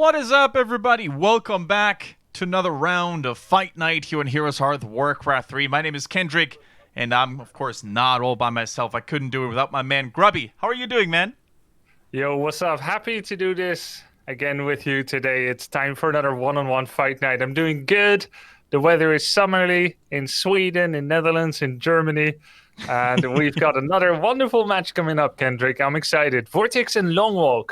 What is up, everybody? Welcome back to another round of Fight Night here in Heroes Hearth WarCraft 3. My name is Kendric, and I'm, of course, not all by myself. I couldn't do it without my man, Grubby. How are you doing, man? Yo, what's up? Happy to do this again with you today. It's time for another one-on-one fight night. I'm doing good. The weather is summerly in Sweden, in Netherlands, in Germany. And we've got another wonderful match coming up, Kendric. I'm excited. VortiX and LongWalk.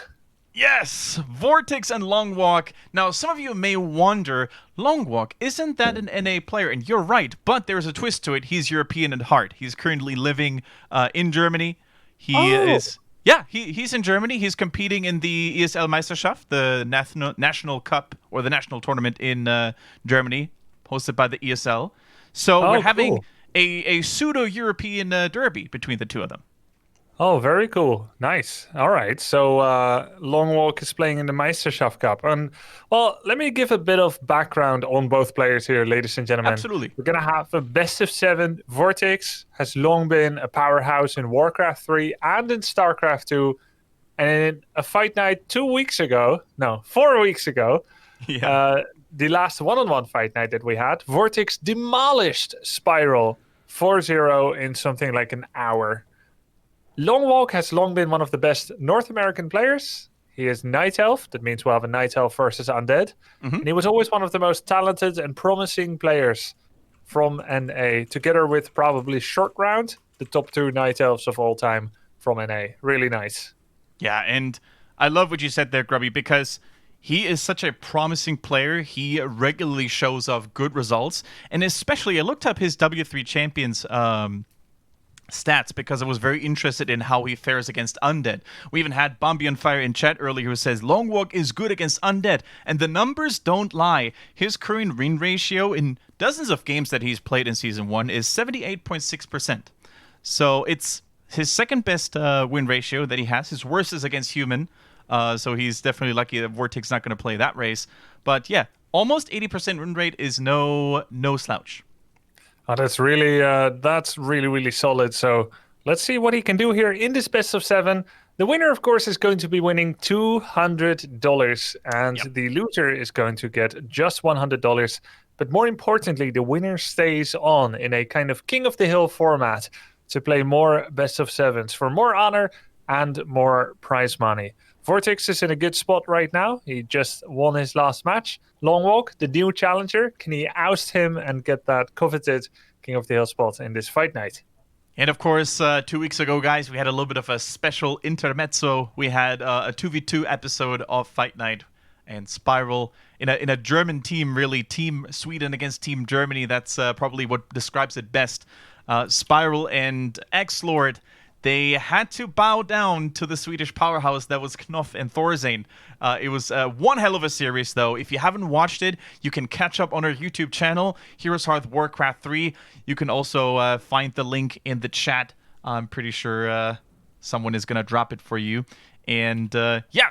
Yes, VortiX and LongWalk. Now, some of you may wonder, LongWalk, isn't that an NA player? And you're right, but there's a twist to it. He's European at heart. He's currently living in Germany. He's in Germany. He's competing in the ESL Meisterschaft, the national cup, or the national tournament in Germany, hosted by the ESL. So we're having a pseudo-European derby between the two of them. Oh, very cool. Nice. All right. So LongWalk is playing in the Meisterschaft Cup. And, well, let me give a bit of background on both players here, ladies and gentlemen. Absolutely. We're going to have a best of 7. VortiX has long been a powerhouse in WarCraft 3 and in StarCraft 2. And in a fight night 4 weeks ago, the last one-on-one fight night that we had, VortiX demolished Spiral 4-0 in something like an hour. LongWalk has long been one of the best North American players. He is Nightelves. That means we'll have a Nightelves versus Undead. Mm-hmm. And he was always one of the most talented and promising players from NA, together with probably Short Round, the top 2 Nightelves of all time from NA. Really nice. Yeah, and I love what you said there, Grubby, because he is such a promising player. He regularly shows off good results. And especially, I looked up his W3 champions stats because I was very interested in how he fares against Undead. We even had Bombi on Fire in chat earlier who says LongWalk is good against Undead, and the numbers don't lie. His current win ratio in dozens of games that he's played in Season 1 is 78.6%. So it's his second best win ratio that he has. His worst is against Human, so he's definitely lucky that VortiX not going to play that race. But yeah, almost 80% win rate is no slouch. Oh, that's really, really solid. So let's see what he can do here in this best of 7. The winner, of course, is going to be winning $200, and the loser is going to get just $100. But more importantly, the winner stays on in a kind of King of the Hill format to play more best of 7s for more honor and more prize money. VortiX is in a good spot right now. He just won his last match. LongWalk, the new challenger, can he oust him and get that coveted King of the Hill spot in this fight night? And of course, 2 weeks ago, guys, we had a little bit of a special intermezzo. We had a 2v2 episode of Fight Night and Spiral in a German team, really. Team Sweden against Team Germany. That's probably what describes it best. Spiral and xlord, they had to bow down to the Swedish powerhouse that was Knoff and Thorzain. It was one hell of a series, though. If you haven't watched it, you can catch up on our YouTube channel, Heroes Hearth WarCraft 3. You can also find the link in the chat. I'm pretty sure someone is going to drop it for you. And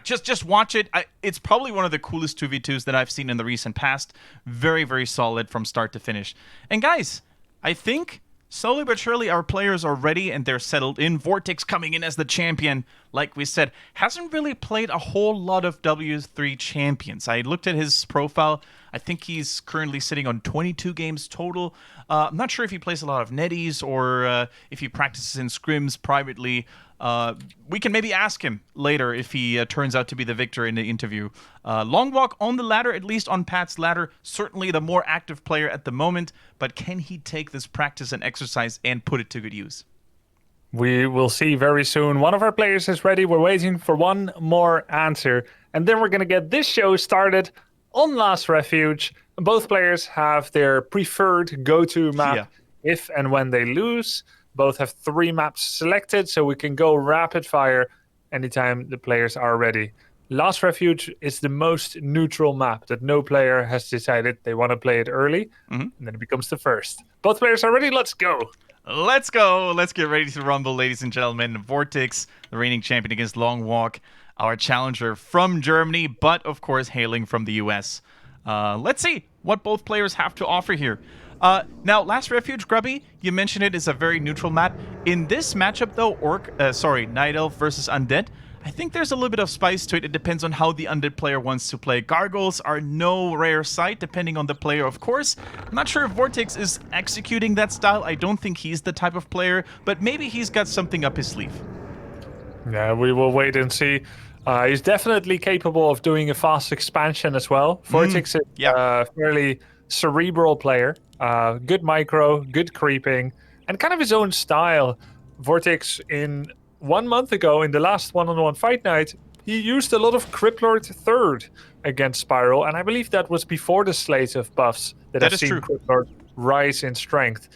just watch it. It's probably one of the coolest 2v2s that I've seen in the recent past. Very, very solid from start to finish. And guys, I think slowly but surely, our players are ready and they're settled in. VortiX coming in as the champion, like we said, hasn't really played a whole lot of W3 champions. I looked at his profile. I think he's currently sitting on 22 games total. I'm not sure if he plays a lot of netties or if he practices in scrims privately. We can maybe ask him later if he turns out to be the victor in the interview. LongWalk on the ladder, at least on Pat's ladder, certainly the more active player at the moment, but can he take this practice and exercise and put it to good use? We will see very soon. One of our players is ready. We're waiting for one more answer, and then we're going to get this show started on Last Refuge. Both players have their preferred go-to map if and when they lose. Both have 3 maps selected, so we can go rapid fire anytime the players are ready. Last Refuge is the most neutral map that no player has decided they want to play it early, and then it becomes the first. Both players are ready. Let's go. Let's go. Let's get ready to rumble, ladies and gentlemen. VortiX, the reigning champion against LongWalk, our challenger from Germany, but of course hailing from the US. Let's see what both players have to offer here. Now, Last Refuge, Grubby, you mentioned it is a very neutral map. In this matchup, though, Nightelves versus Undead, I think there's a little bit of spice to it. It depends on how the Undead player wants to play. Gargoyles are no rare sight, depending on the player, of course. I'm not sure if VortiX is executing that style. I don't think he's the type of player, but maybe he's got something up his sleeve. Yeah, we will wait and see. He's definitely capable of doing a fast expansion as well. VortiX is a fairly cerebral player. Good micro, good creeping, and kind of his own style. VortiX, in 1 month ago, in the last one-on-one fight night, he used a lot of Cryptlord third against Spiral, and I believe that was before the slate of buffs that I've seen Cryptlord rise in strength.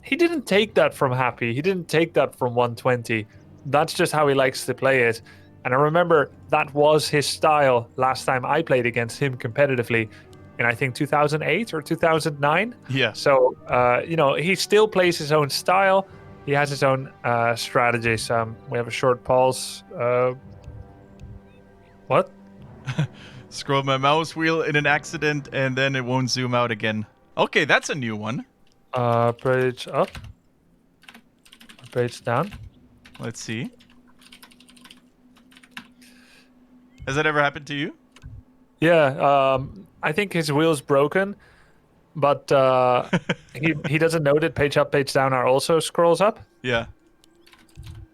He didn't take that from Happy. He didn't take that from 120. That's just how he likes to play it. And I remember that was his style last time I played against him competitively in, I think, 2008 or 2009. Yeah. So, he still plays his own style. He has his own strategies. We have a short pause. What? Scroll my mouse wheel in an accident, and then it won't zoom out again. Okay, that's a new one. Page up. Page down. Let's see. Has that ever happened to you? Yeah, I think his wheel's broken, but he doesn't know that page up, page down are also scrolls up. Yeah.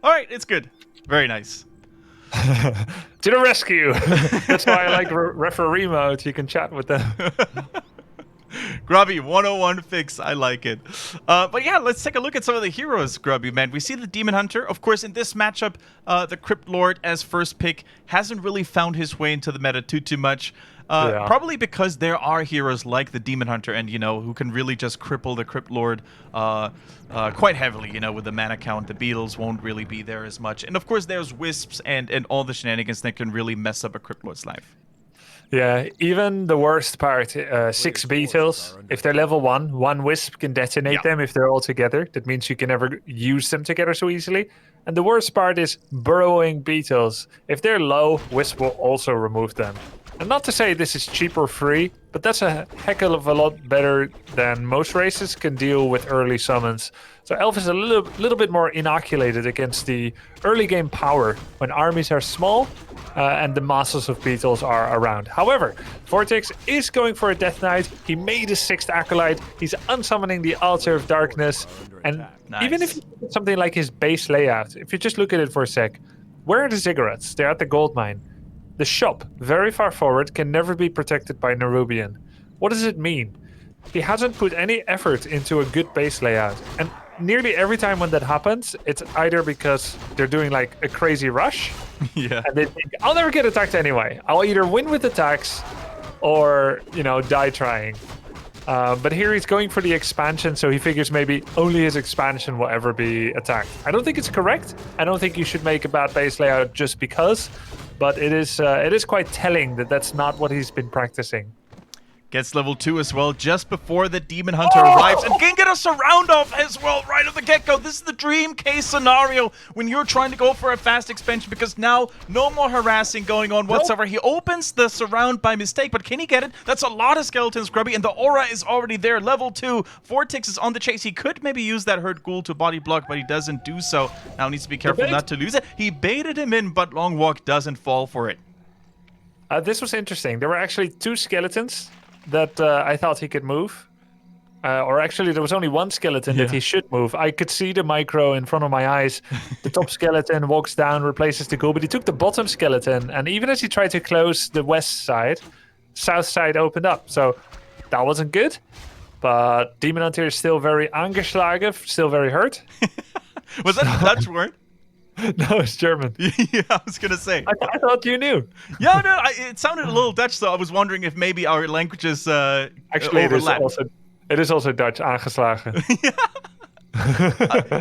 All right, it's good. Very nice. To the rescue. That's why I like referee mode. You can chat with them. Grubby, 101 fix. I like it. But yeah, let's take a look at some of the heroes, Grubby, man. We see the Demon Hunter. Of course, in this matchup, the Crypt Lord as first pick hasn't really found his way into the meta too much. Probably because there are heroes like the Demon Hunter and, who can really just cripple the Crypt Lord quite heavily, with the mana count. The beetles won't really be there as much. And of course, there's wisps and all the shenanigans that can really mess up a Crypt Lord's life. Yeah, even the worst part, 6 beetles, if they're level 1 wisp can detonate them if they're all together. That means you can never use them together so easily. And the worst part is burrowing beetles. If they're low, wisp will also remove them. And not to say this is cheap or free, but that's a heck of a lot better than most races can deal with early summons. So Elf is a little bit more inoculated against the early game power when armies are small and the masses of beetles are around. However, VortiX is going for a Death Knight. He made his 6th Acolyte. He's unsummoning the Altar of Darkness. And even if you look at something like his base layout, if you just look at it for a sec, where are the ziggurats? They're at the gold mine. The shop, very far forward, can never be protected by Nerubian. What does it mean? He hasn't put any effort into a good base layout. And nearly every time when that happens, it's either because they're doing like a crazy rush, and they think, I'll never get attacked anyway. I'll either win with attacks or, die trying. But here he's going for the expansion, so he figures maybe only his expansion will ever be attacked. I don't think it's correct. I don't think you should make a bad base layout just because. But it is quite telling that that's not what he's been practicing. Gets level 2 as well just before the Demon Hunter arrives. And can get a surround off as well right at the get-go. This is the dream case scenario when you're trying to go for a fast expansion because now no more harassing going on whatsoever. He opens the surround by mistake, but can he get it? That's a lot of skeletons, Grubby, and the aura is already there. Level 2. VortiX is on the chase. He could maybe use that hurt ghoul to body block, but he doesn't do so. Now needs to be careful not to lose it. He baited him in, but LongWalk doesn't fall for it. This was interesting. There were actually 2 skeletons that I thought he could move. Or actually, there was only 1 skeleton that he should move. I could see the micro in front of my eyes. The top skeleton walks down, replaces the ghoul, but he took the bottom skeleton. And even as he tried to close the west side, south side opened up. So that wasn't good. But Demon Hunter is still very angeschlagen, still very hurt. Was that a Dutch word? No, it's German. Yeah, I was going to say. I thought you knew. Yeah, no, it sounded a little Dutch, so I was wondering if maybe our languages actually overlap. It is also Dutch, aangeslagen.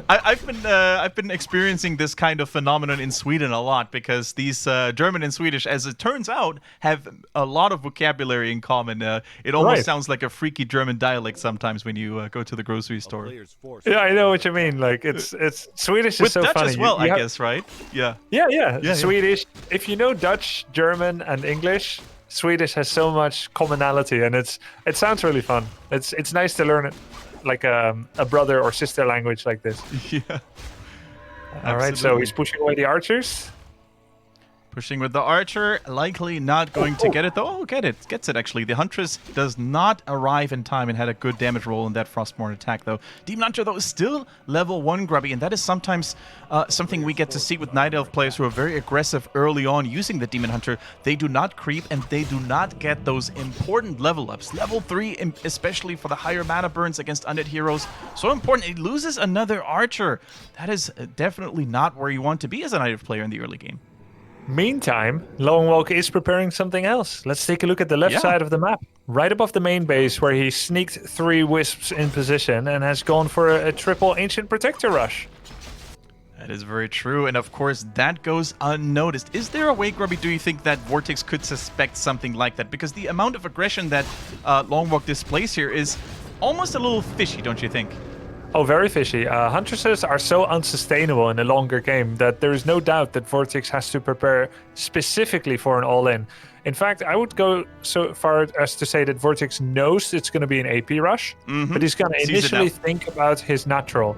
I've been experiencing this kind of phenomenon in Sweden a lot because these German and Swedish, as it turns out, have a lot of vocabulary in common. It almost sounds like a freaky German dialect sometimes when you go to the grocery store. Yeah, I know what you mean. Like it's Swedish is so Dutch funny. As well, I guess, right? Yeah. Yeah. Swedish. If you know Dutch, German, and English, Swedish has so much commonality, and it sounds really fun. It's nice to learn it. Like a brother or sister language like this. Yeah. All right, so he's pushing away the archers. Pushing with the archer, likely not going to get it though. Oh, gets it actually. The Huntress does not arrive in time and had a good damage roll in that Frostborn attack though. Demon Hunter though is still level 1 Grubby, and that is sometimes something we get to see with Night Elf players who are very aggressive early on using the Demon Hunter. They do not creep and they do not get those important level ups. Level 3, especially for the higher mana burns against undead heroes, so important. It loses another archer. That is definitely not where you want to be as a Night Elf player in the early game. Meantime, LongWalk is preparing something else. Let's take a look at the left side of the map. Right above the main base, where he sneaked 3 wisps in position and has gone for a triple Ancient Protector rush. That is very true, and of course that goes unnoticed. Is there a way, Grubby, do you think that VortiX could suspect something like that? Because the amount of aggression that LongWalk displays here is almost a little fishy, don't you think? Oh, very fishy. Huntresses are so unsustainable in a longer game that there is no doubt that VortiX has to prepare specifically for an all-in. In fact, I would go so far as to say that VortiX knows it's going to be an AP rush, but he's going to initially think about his natural.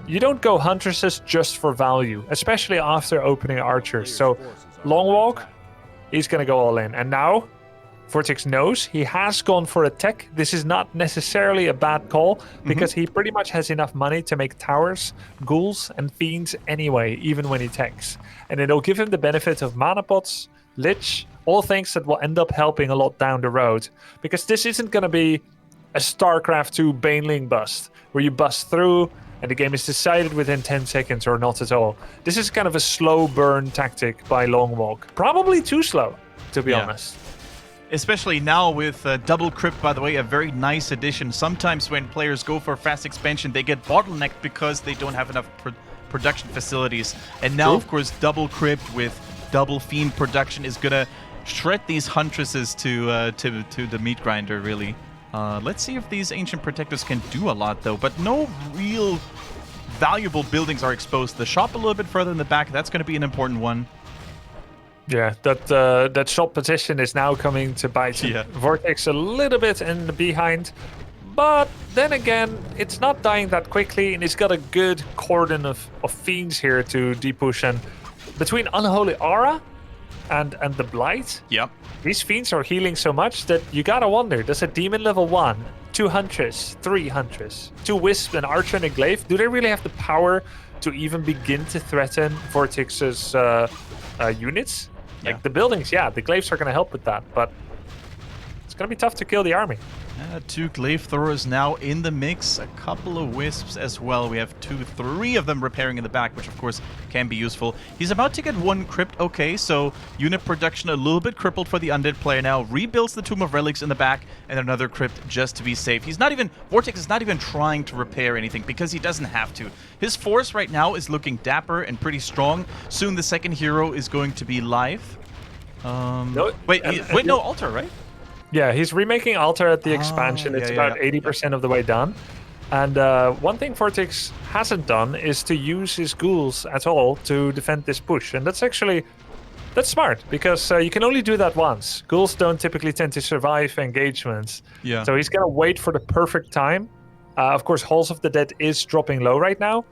You don't go Huntresses just for value, especially after opening Archers. So, LongWalk, he's going to go all in. And now, VortiX knows he has gone for a tech. This is not necessarily a bad call, because he pretty much has enough money to make towers, ghouls, and fiends anyway, even when he techs. And it'll give him the benefit of mana pots, lich, all things that will end up helping a lot down the road. Because this isn't going to be a StarCraft 2 Baneling bust, where you bust through and the game is decided within 10 seconds or not at all. This is kind of a slow burn tactic by LongWalk. Probably too slow, to be honest. Especially now with Double Crypt, by the way, a very nice addition. Sometimes when players go for fast expansion, they get bottlenecked because they don't have enough production facilities. And now, of course, Double Crypt with Double Fiend production is going to shred these Huntresses to the meat grinder, really. Let's see if these Ancient Protectors can do a lot, though. But no real valuable buildings are exposed. The shop a little bit further in the back, that's going to be an important one. Yeah, that shop position is now coming to bite VortiX a little bit in the behind. But then again, it's not dying that quickly, and he's got a good cordon of fiends here to depush. And between Unholy Aura and the Blight, these fiends are healing so much that you gotta wonder, does a demon level 1, 2 Huntress, 3 Huntress, 2 Wisp, an Archer and a Glaive, do they really have the power to even begin to threaten VortiX's units? Like the buildings, the Glaives are going to help with that, but it's going to be tough to kill the army. 2 Glaive Throwers now in the mix, a couple of Wisps as well. We have 3 of them repairing in the back, which of course can be useful. He's about to get 1 Crypt, okay, so unit production a little bit crippled for the Undead player now. Rebuilds the Tomb of Relics in the back, and another Crypt just to be safe. VortiX is not even trying to repair anything, because he doesn't have to. His force right now is looking dapper and pretty strong. Soon the second hero is going to be live. No, Altar, right? Yeah, he's remaking Altar at the expansion. It's about 80% of the way done. And one thing VortiX hasn't done is to use his ghouls at all to defend this push. And that's smart, because you can only do that once. Ghouls don't typically tend to survive engagements. So he's going to wait for the perfect time. Of course, Halls of the Dead is dropping low right now.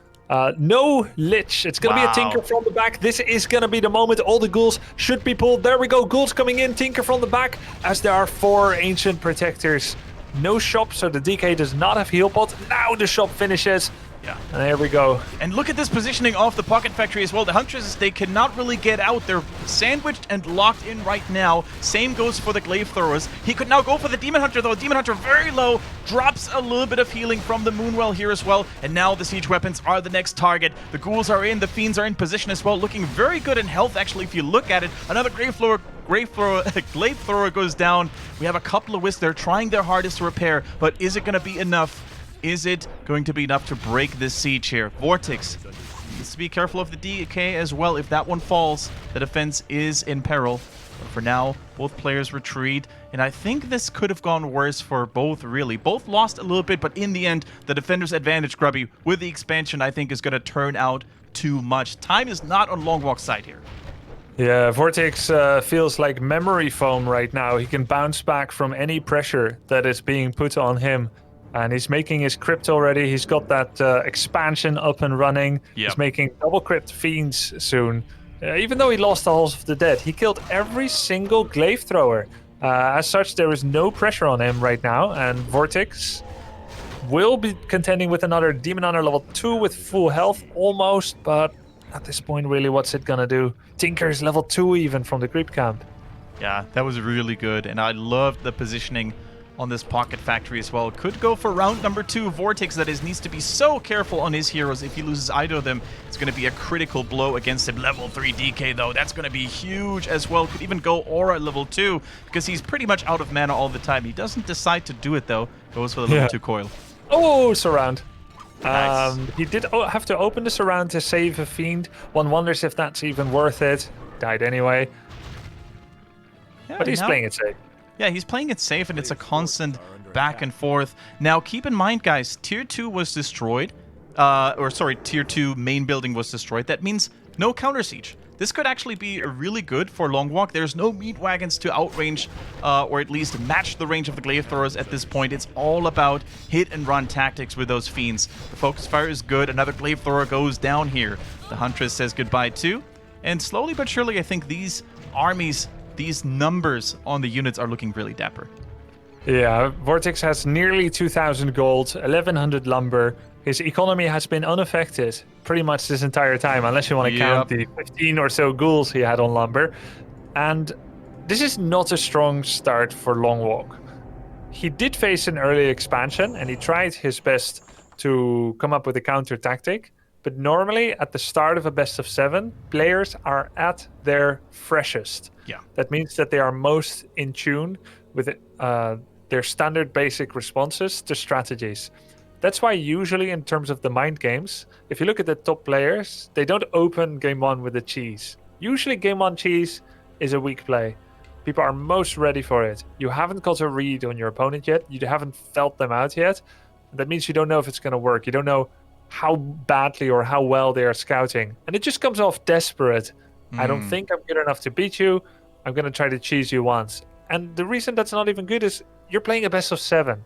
No Lich. It's going to be a Tinker from the back. This is going to be the moment. All the ghouls should be pulled. There we go. Ghouls coming in. Tinker from the back, as there are 4 Ancient Protectors. No shop, so the DK does not have heal pot. Now the shop finishes. And there we go. And look at this positioning of the Pocket Factory as well. The Huntresses, they cannot really get out. They're sandwiched and locked in right now. Same goes for the Glaive Throwers. He could now go for the Demon Hunter, though. Demon Hunter very low. Drops a little bit of healing from the Moonwell here as well. And now the Siege Weapons are the next target. The Ghouls are in. The Fiends are in position as well. Looking very good in health, actually, if you look at it. Another Glaive Thrower goes down. We have a couple of Wisps. They're trying their hardest to repair, but is it going to be enough? Is it going to be enough to break this siege here? VortiX needs to be careful of the DK as well. If that one falls, the defense is in peril. But for now, both players retreat, and I think this could have gone worse for both, really. Both lost a little bit, but in the end, the defender's advantage, Grubby, with the expansion, I think is going to turn out too much. Time is not on LongWalk's side here. Yeah, VortiX feels like memory foam right now. He can bounce back from any pressure that is being put on him. And he's making his Crypt already. He's got that expansion up and running. He's making double Crypt Fiends soon. Even though he lost the Halls of the Dead, he killed every single glaive thrower. As such, there is no pressure on him right now, and VortiX will be contending with another Demon Hunter level 2 with full health almost, but at this point, really, what's it gonna do? Tinker is level 2 even from the creep camp. Yeah, that was really good, and I loved the positioning on this Pocket Factory as well. Could go for round number 2. VortiX, that is, needs to be so careful on his heroes. If he loses either of them, it's going to be a critical blow against him. Level 3 DK, though, that's going to be huge as well. Could even go Aura level 2, because he's pretty much out of mana all the time. He doesn't decide to do it, though. Goes for the level 2 coil. Oh, surround. Nice. He did have to open the surround to save a fiend. One wonders if that's even worth it. Died anyway. Yeah, but he's playing it safe. Yeah, he's playing it safe, and it's a constant back and forth. Now, keep in mind, guys, Tier 2 was destroyed. Tier 2 main building was destroyed. That means no counter siege. This could actually be really good for LongWalk. There's no meat wagons to outrange or at least match the range of the glaive throwers at this point. It's all about hit and run tactics with those fiends. The focus fire is good. Another glaive thrower goes down here. The Huntress says goodbye too. And slowly but surely, I think these armies, these numbers on the units are looking really dapper. Yeah, VortiX has nearly 2,000 gold, 1,100 lumber. His economy has been unaffected pretty much this entire time, unless you want to count the 15 or so ghouls he had on lumber. And this is not a strong start for LongWalk. He did face an early expansion, and he tried his best to come up with a counter tactic. But normally, at the start of a best of 7, players are at their freshest. Yeah. That means that they are most in tune with their standard basic responses to strategies. That's why usually in terms of the mind games, if you look at the top players, they don't open game 1 with a cheese. Usually game 1 cheese is a weak play. People are most ready for it. You haven't got a read on your opponent yet. You haven't felt them out yet. That means you don't know if it's going to work. You don't know how badly or how well they are scouting. And it just comes off desperate. I don't think I'm good enough to beat you. I'm going to try to cheese you once. And the reason that's not even good is you're playing a best of 7.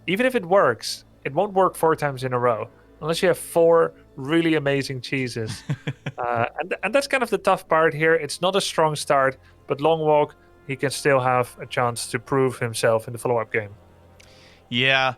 Even if it works, it won't work 4 times in a row unless you have 4 really amazing cheeses. And that's kind of the tough part here. It's not a strong start, but LongWalk, he can still have a chance to prove himself in the follow-up game. Yeah.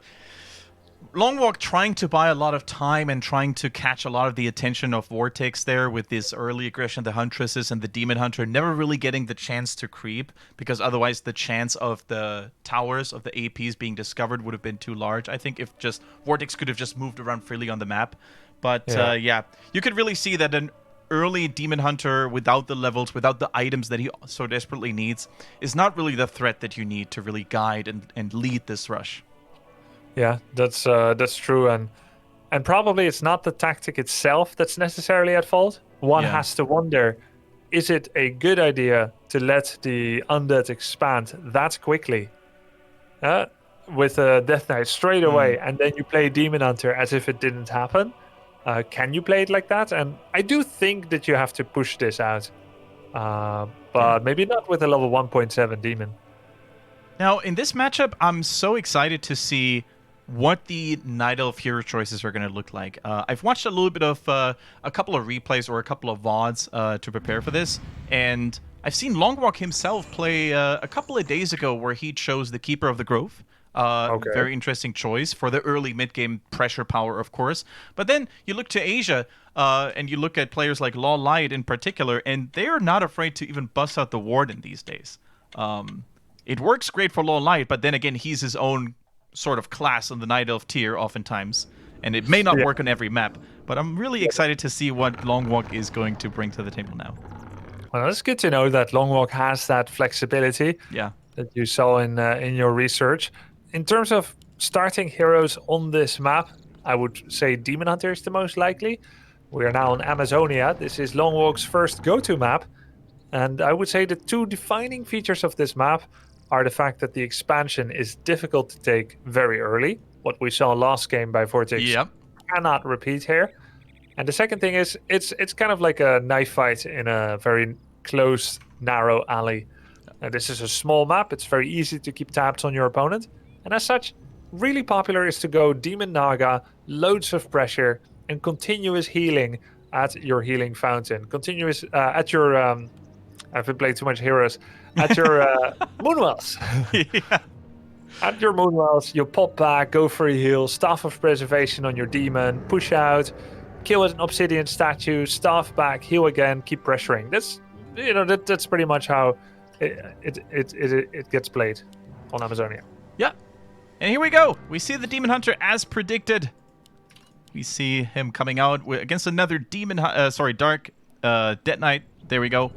LongWalk trying to buy a lot of time and trying to catch a lot of the attention of VortiX there with this early aggression, the Huntresses and the Demon Hunter, never really getting the chance to creep, because otherwise the chance of the towers of the APs being discovered would have been too large. I think if just VortiX could have just moved around freely on the map. But yeah, you could really see that an early Demon Hunter without the levels, without the items that he so desperately needs, is not really the threat that you need to really guide and lead this rush. Yeah, that's true, and probably it's not the tactic itself that's necessarily at fault. One has to wonder, is it a good idea to let the Undead expand that quickly? With a Death Knight straight away, and then you play Demon Hunter as if it didn't happen? Can you play it like that? And I do think that you have to push this out, but maybe not with a level 1.7 Demon. Now, in this matchup, I'm so excited to see what the Nightelves hero choices are going to look like. I've watched a little bit of a couple of replays or a couple of VODs to prepare for this, and I've seen LongWalk himself play a couple of days ago where he chose the Keeper of the Grove. Very interesting choice for the early mid-game pressure power, of course. But then you look to Asia, and you look at players like Law Light in particular, and they're not afraid to even bust out the Warden these days. It works great for Law Light, but then again, he's his own sort of class on the Night Elf tier oftentimes, and it may not work on every map, but I'm really excited to see what LongWalk is going to bring to the table now. Well, it's good to know that LongWalk has that flexibility that you saw in your research. In terms of starting heroes on this map, I would say Demon Hunter is the most likely. We are now on Amazonia. This is LongWalk's first go-to map, and I would say the 2 defining features of this map are the fact that the expansion is difficult to take very early. What we saw last game by VortiX cannot repeat here. And the second thing is, it's kind of like a knife fight in a very close, narrow alley. This is a small map. It's very easy to keep tabs on your opponent. And as such, really popular is to go Demon Naga, loads of pressure, and continuous healing at your healing fountain. Continuous at your I've been playing too much Heroes. At your Moonwells. Yeah. At your Moonwells, you'll pop back, go for a heal, Staff of Preservation on your demon, push out, kill an obsidian statue, staff back, heal again, keep pressuring. That's pretty much how it gets played on Amazonia. Yeah. And here we go. We see the Demon Hunter as predicted. We see him coming out against another Dark Dead Knight. There we go.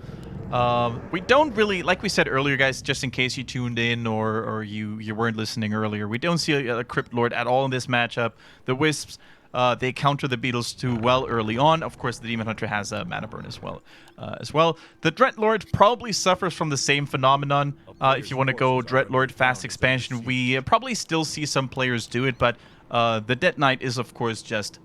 We don't really, like we said earlier, guys, just in case you tuned in or you weren't listening earlier, we don't see a Crypt Lord at all in this matchup. The Wisps, they counter the Beetles too well early on. Of course, the Demon Hunter has a mana burn as well. The Dreadlord probably suffers from the same phenomenon. If you want to go Dreadlord fast expansion, we probably still see some players do it, but the Dead Knight is, of course, just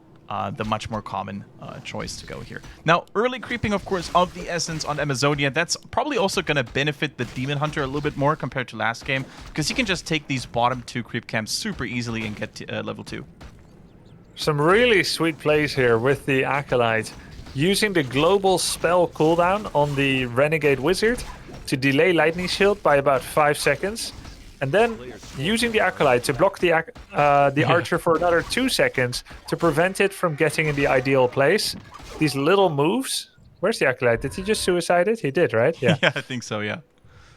the much more common choice to go here. Now, early creeping, of course, of the essence on Amazonia, that's probably also going to benefit the Demon Hunter a little bit more compared to last game, because he can just take these bottom 2 creep camps super easily and get to level 2. Some really sweet plays here with the Acolyte, using the global spell cooldown on the Renegade Wizard to delay Lightning Shield by about 5 seconds, and then using the Acolyte to block the Archer for another 2 seconds to prevent it from getting in the ideal place. These little moves. Where's the Acolyte? Did he just suicide it? He did, right? Yeah. Yeah, I think so, yeah.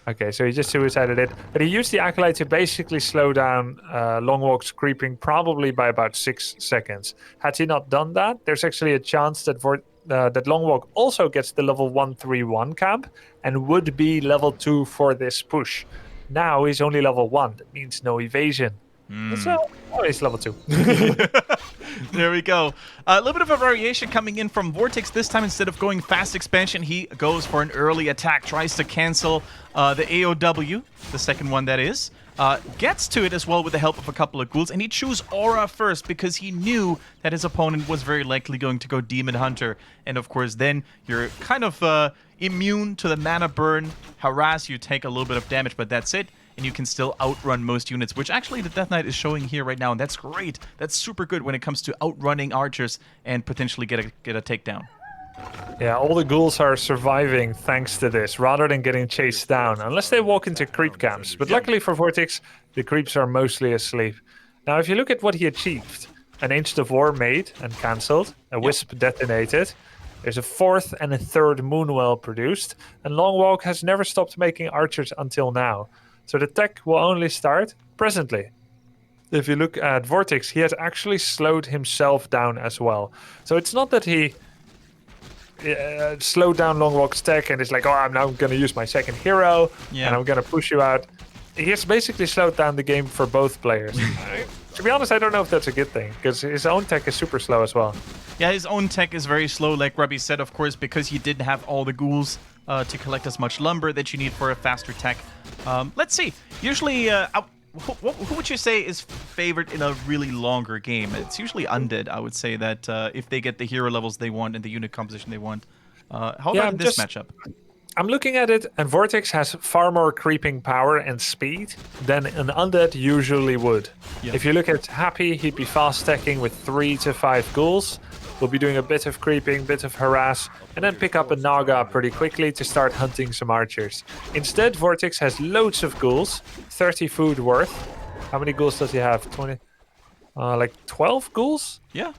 Okay, so he just suicided it. But he used the Acolyte to basically slow down LongWalk's creeping probably by about 6 seconds. Had he not done that, there's actually a chance that that LongWalk also gets the level 131 camp and would be level 2 for this push. Now he's only level 1. That means no evasion. So, he's level 2. There we go. A little bit of a variation coming in from VortiX. This time, instead of going fast expansion, he goes for an early attack. Tries to cancel the AOW, the second one that is. Gets to it as well with the help of a couple of ghouls. And he chose Aura first because he knew that his opponent was very likely going to go Demon Hunter. And of course, then you're kind of immune to the mana burn. Harass, you take a little bit of damage, but that's it. And you can still outrun most units, which actually the Death Knight is showing here right now, and that's great. That's super good when it comes to outrunning archers and potentially get a takedown. Yeah, all the ghouls are surviving thanks to this, rather than getting chased down, unless they walk into creep camps. But luckily for VortiX, the creeps are mostly asleep. Now, if you look at what he achieved, an Ancient of War made and cancelled, a Wisp detonated, there's a 4th and a 3rd Moonwell produced, and LongWalk has never stopped making archers until now. So the tech will only start presently. If you look at VortiX, he has actually slowed himself down as well. So it's not that he slowed down LongWalk's tech and is like, oh, I'm now going to use my second hero and I'm going to push you out. He has basically slowed down the game for both players. To be honest, I don't know if that's a good thing, because his own tech is super slow as well. Yeah, his own tech is very slow, like Grubby said, of course, because he didn't have all the ghouls to collect as much lumber that you need for a faster tech. Let's see. Usually, who would you say is favored in a really longer game? It's usually Undead, I would say, that if they get the hero levels they want and the unit composition they want. How about in this matchup? I'm looking at it, and VortiX has far more creeping power and speed than an Undead usually would. Yep. If you look at Happy, he'd be fast stacking with 3 to 5 ghouls. We'll be doing a bit of creeping, bit of harass, and then pick up a Naga pretty quickly to start hunting some archers. Instead, VortiX has loads of ghouls, 30 food worth. How many ghouls does he have? 20? Like 12 ghouls? Yeah.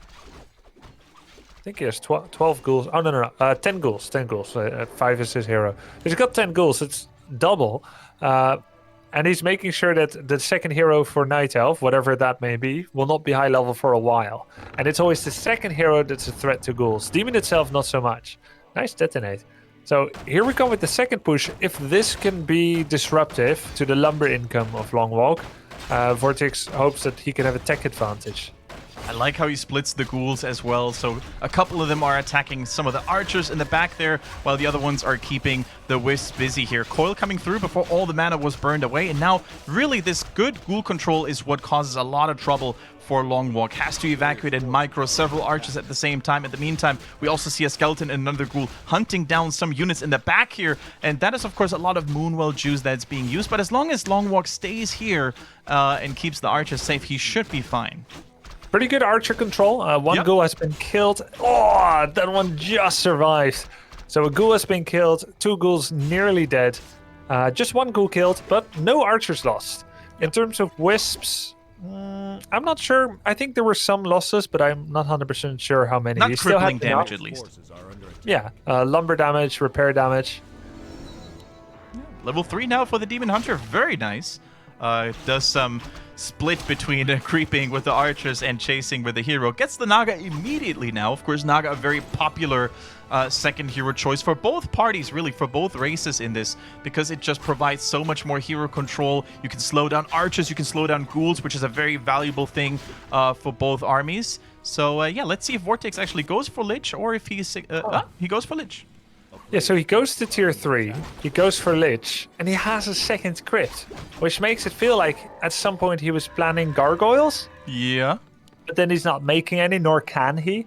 I think he has 12 ghouls. Oh, no. 10 ghouls. 10 ghouls. 5 is his hero. He's got 10 ghouls. It's double. And he's making sure that the second hero for Nightelves, whatever that may be, will not be high level for a while. And it's always the second hero that's a threat to ghouls. Demon itself, not so much. Nice detonate. So here we come with the second push. If this can be disruptive to the lumber income of LongWalk, VortiX hopes that he can have a tech advantage. I like how he splits the ghouls as well, so a couple of them are attacking some of the archers in the back there, while the other ones are keeping the wisps busy here. Coil coming through before all the mana was burned away, and now really this good ghoul control is what causes a lot of trouble for LongWalk. Has to evacuate and micro several archers at the same time. In the meantime, we also see a skeleton and another ghoul hunting down some units in the back here, and that is of course a lot of Moonwell juice that's being used, but as long as LongWalk stays here and keeps the archers safe, he should be fine. Pretty good archer control. One ghoul has been killed. Oh, that one just survived. So a ghoul has been killed. 2 ghouls nearly dead. Just 1 ghoul killed, but no archers lost. In terms of wisps, I'm not sure. I think there were some losses, but I'm not 100% sure how many. Not crippling damage, at least. Yeah, lumber damage, repair damage. Level 3 now for the Demon Hunter. Very nice. Does some split between creeping with the archers and chasing with the hero. Gets the Naga immediately now. Of course, Naga a very popular second hero choice for both parties, really, for both races in this, because it just provides so much more hero control. You can slow down archers, you can slow down ghouls, which is a very valuable thing for both armies. So, yeah, let's see if VortiX actually goes for Lich, or if he goes for Lich. Yeah, so he goes to tier 3, he goes for Lich, and he has a second crit, which makes it feel like at some point he was planning gargoyles. Yeah. But then he's not making any, nor can he.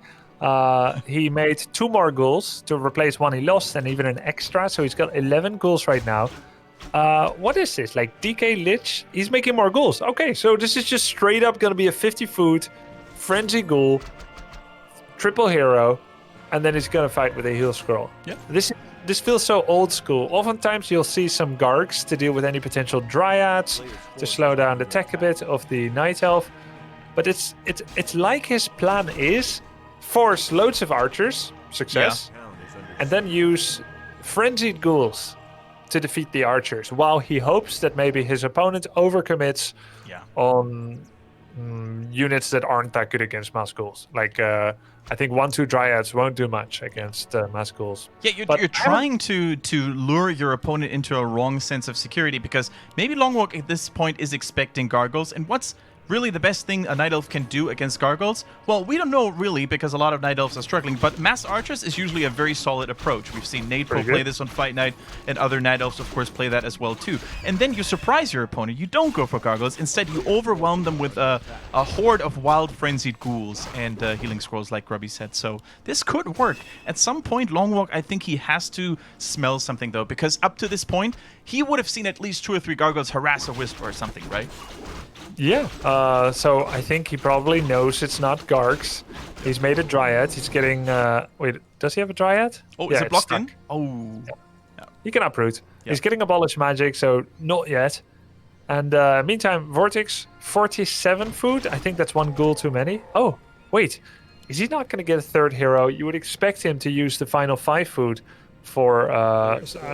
He made 2 more ghouls to replace 1 he lost, and even an extra, so he's got 11 ghouls right now. What is this? Like DK Lich? He's making more ghouls. Okay, so this is just straight up gonna be a 50 food frenzy ghoul, triple hero, and then he's gonna fight with a heal scroll. Yeah. This feels so old school. Oftentimes you'll see some Gargs to deal with any potential dryads, to slow down the tech a bit of the Night Elf. But it's like his plan is force loads of archers, success, and then use frenzied ghouls to defeat the archers, while he hopes that maybe his opponent overcommits on units that aren't that good against mass ghouls. Like I think 1-2 dryads won't do much against mass ghouls. Yeah, you're trying to lure your opponent into a wrong sense of security, because maybe LongWalk at this point is expecting gargoyles, and what's really the best thing a Night Elf can do against gargoyles? Well, we don't know really, because a lot of Night Elves are struggling, but mass archers is usually a very solid approach. We've seen Nate Pro play this on Fight Night, and other Night Elves, of course, play that as well too. And then you surprise your opponent. You don't go for gargoyles. Instead, you overwhelm them with a horde of wild frenzied ghouls and healing scrolls, like Grubby said. So this could work. At some point, LongWalk, I think he has to smell something, though, because up to this point, he would have seen at least 2 or 3 gargoyles harass a Wisp or something, right? Yeah, so I think he probably knows it's not Gargs. He's made a Dryad. He's getting... wait, does he have a Dryad? Oh, is it blocked in? Oh. Yeah. He can uproot. Yeah. He's getting Abolish Magic, so not yet. And meantime, VortiX, 47 food. I think that's 1 ghoul too many. Oh, wait. Is he not going to get a 3rd hero? You would expect him to use the final 5 food for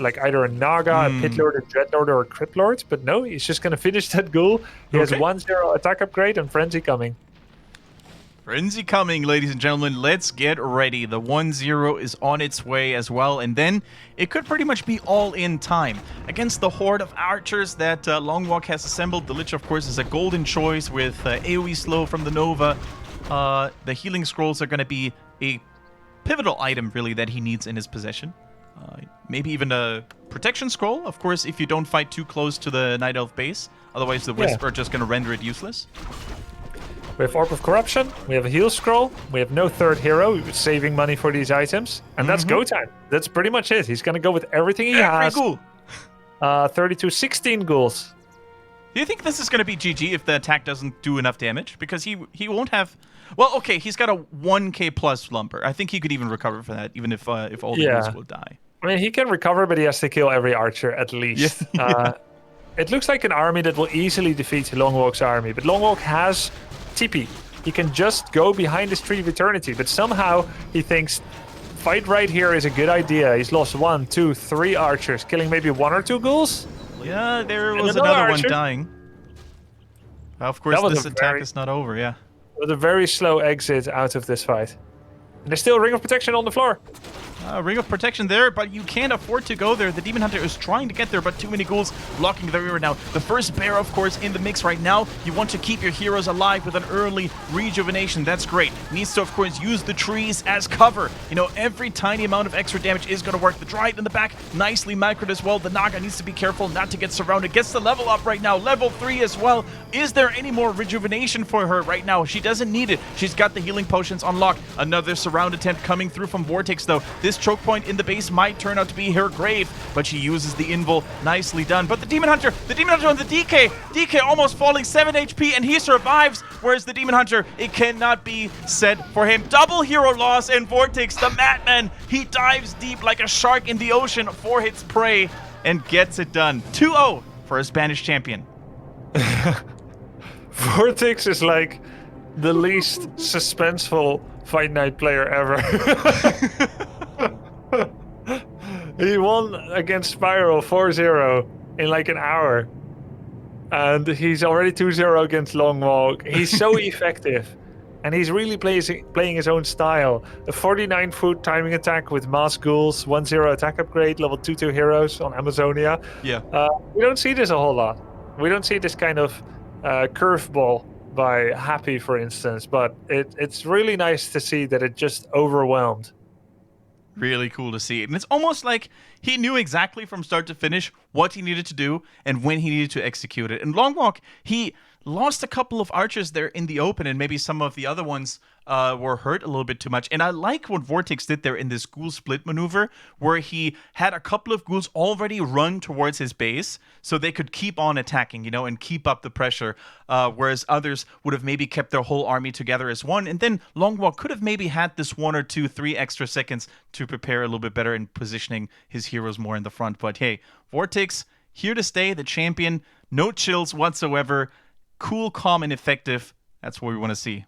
like either a Naga, a Pitlord, a Dreadlord, or a Cryptlord, but no, he's just gonna finish that ghoul. He has 1-0 attack upgrade and Frenzy coming. Frenzy coming, ladies and gentlemen. Let's get ready. The 1-0 is on its way as well, and then it could pretty much be all in time. Against the horde of archers that LongWalk has assembled, the Lich, of course, is a golden choice with AoE slow from the Nova. The healing scrolls are going to be a pivotal item, really, that he needs in his possession. Maybe even a protection scroll, of course, if you don't fight too close to the Night Elf base. Otherwise, the Wisp are just going to render it useless. We have Orb of Corruption, we have a heal scroll, we have no 3rd hero, saving money for these items, and that's go time. That's pretty much it. He's going to go with everything he has. Ghoul. 32, 16 ghouls. Do you think this is going to be GG if the attack doesn't do enough damage? Because he won't have... Well, okay, he's got a 1k plus lumber. I think he could even recover for that, even if all the ghouls will die. I mean, he can recover, but he has to kill every archer at least. It looks like an army that will easily defeat LongWalk's army, but LongWalk has TP. He can just go behind this Tree of Eternity, but somehow he thinks fight right here is a good idea. He's lost 1, 2, 3 archers, killing maybe 1 or 2 ghouls. Yeah, there was another one dying. Of course, this attack is not over, yeah. With a very slow exit out of this fight. And there's still Ring of Protection on the floor. Ring of Protection there, but you can't afford to go there. The Demon Hunter is trying to get there, but too many ghouls blocking the river now. The first bear, of course, in the mix right now. You want to keep your heroes alive with an early rejuvenation. That's great. Needs to, of course, use the trees as cover. You know, every tiny amount of extra damage is going to work. The Dryad in the back, nicely microed as well. The Naga needs to be careful not to get surrounded. Gets the level up right now. Level 3 as well. Is there any more rejuvenation for her right now? She doesn't need it. She's got the healing potions unlocked. Another surround attempt coming through from VortiX, though. This this choke point in the base might turn out to be her grave, but she uses the invul. Nicely done. But the Demon Hunter on the DK. DK almost falling 7 HP, and he survives, whereas the Demon Hunter, it cannot be said for him. Double hero loss, and VortiX, the madman, he dives deep like a shark in the ocean for its prey and gets it done. 2-0 for a Spanish champion. VortiX is like the least suspenseful Fight Night player ever. He won against Spiral 4-0 in like an hour. And he's already 2-0 against LongWalk. He's so effective. And he's really playing his own style. A 49-foot timing attack with mass ghouls, 1-0 attack upgrade, level 2-2 heroes on Amazonia. Yeah. We don't see this a whole lot. We don't see this kind of curveball by Happy, for instance. But it's really nice to see that it just overwhelmed. Really cool to see. And it's almost like he knew exactly from start to finish what he needed to do and when he needed to execute it. And LongWalk, he lost a couple of archers there in the open, and maybe some of the other ones were hurt a little bit too much. And I like what VortiX did there in this ghoul split maneuver, where he had a couple of ghouls already run towards his base so they could keep on attacking, and keep up the pressure, whereas others would have maybe kept their whole army together as one. And then LongWalk could have maybe had this 1 or 2, 3 extra seconds to prepare a little bit better in positioning his heroes more in the front. But hey, VortiX, here to stay, the champion, no chills whatsoever. Cool, calm, and effective. That's what we want to see.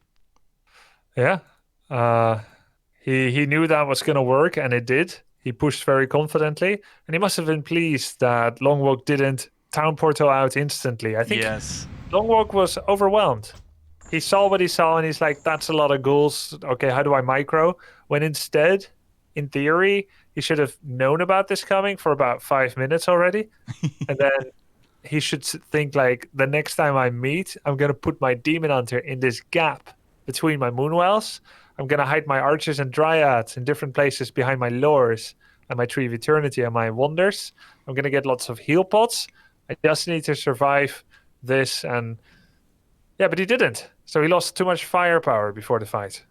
Yeah. He knew that was going to work, and it did. He pushed very confidently, and he must have been pleased that LongWalk didn't town portal out instantly. I think yes. LongWalk was overwhelmed. He saw what he saw, and he's like, that's a lot of ghouls. Okay, how do I micro? When instead, in theory, he should have known about this coming for about 5 minutes already. And then he should think like, the next time I meet, I'm going to put my Demon Hunter in this gap between my Moonwells. I'm going to hide my Archers and Dryads in different places behind my Lures and my Tree of Eternity and my Wonders. I'm going to get lots of heal pots. I just need to survive this. And yeah, but he didn't. So he lost too much firepower before the fight.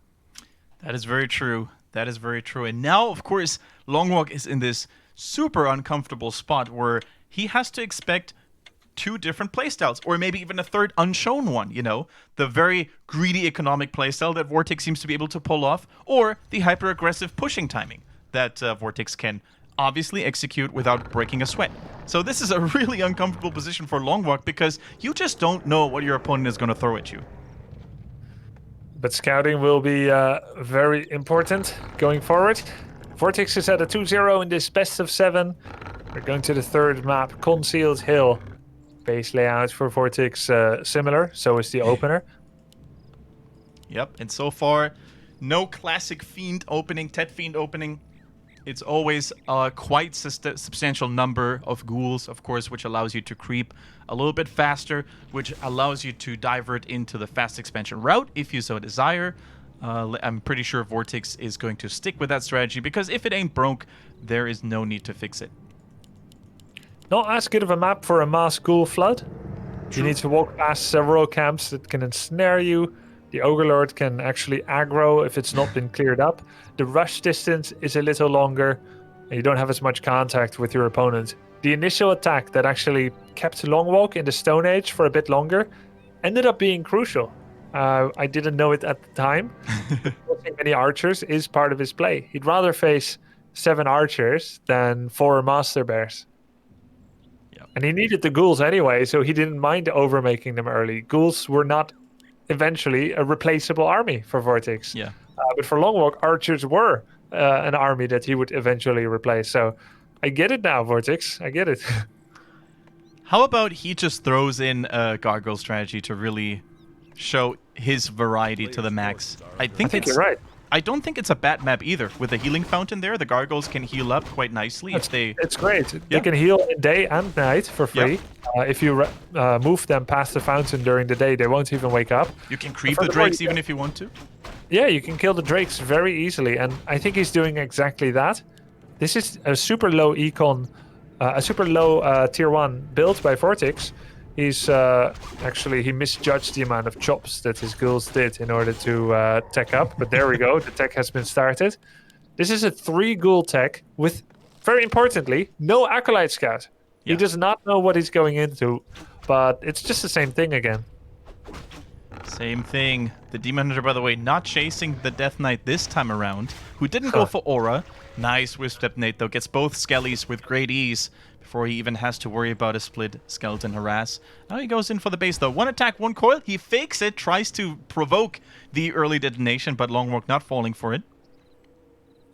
That is very true. That is very true. And now, of course, LongWalk is in this super uncomfortable spot where he has to expect 2 different playstyles, or maybe even a third unshown one, the very greedy economic playstyle that VortiX seems to be able to pull off, or the hyper-aggressive pushing timing that VortiX can obviously execute without breaking a sweat. So this is a really uncomfortable position for LongWalk because you just don't know what your opponent is going to throw at you. But scouting will be very important going forward. VortiX is at a 2-0 in this best of 7. We're going to the third map, Concealed Hill. Base layout for VortiX similar, so is the opener. Yep, and so far, no classic Fiend opening, Tet Fiend opening. It's always a quite substantial number of ghouls, of course, which allows you to creep a little bit faster, which allows you to divert into the fast expansion route if you so desire. I'm pretty sure VortiX is going to stick with that strategy, because if it ain't broke, there is no need to fix it. Not as good of a map for a mass ghoul flood. True. You need to walk past several camps that can ensnare you. The Overlord can actually aggro if it's not been cleared up. The rush distance is a little longer, and you don't have as much contact with your opponent. The initial attack that actually kept LongWalk in the Stone Age for a bit longer ended up being crucial. I didn't know it at the time. Watching many archers is part of his play. He'd rather face 7 archers than 4 Master Bears. And he needed the ghouls anyway, so he didn't mind overmaking them early. Ghouls were not eventually a replaceable army for VortiX. Yeah. But for LongWalk, archers were an army that he would eventually replace. So I get it now, VortiX. I get it. How about he just throws in a gargoyle strategy to really show his variety to the max? I think you're right. I don't think it's a bad map either. With the healing fountain there, the gargoyles can heal up quite nicely. It's great. Yeah. They can heal day and night for free. Yeah. If you move them past the fountain during the day, they won't even wake up. You can creep the drakes even if you want to. Yeah, you can kill the drakes very easily, and I think he's doing exactly that. This is a super low econ, a super low tier 1 build by VortiX. He's actually, he misjudged the amount of chops that his ghouls did in order to tech up. But there we go, the tech has been started. This is a 3 ghoul tech with, very importantly, no Acolyte Scout. Yeah. He does not know what he's going into, but it's just the same thing again. Same thing. The Demon Hunter, by the way, not chasing the Death Knight this time around, who didn't go for Aura. Nice Wisp Detonate, though. Gets both Skellies with great ease before he even has to worry about a split Skeleton Harass. Now he goes in for the base, though. 1 attack, 1 coil. He fakes it, tries to provoke the early detonation, but LongWalk not falling for it.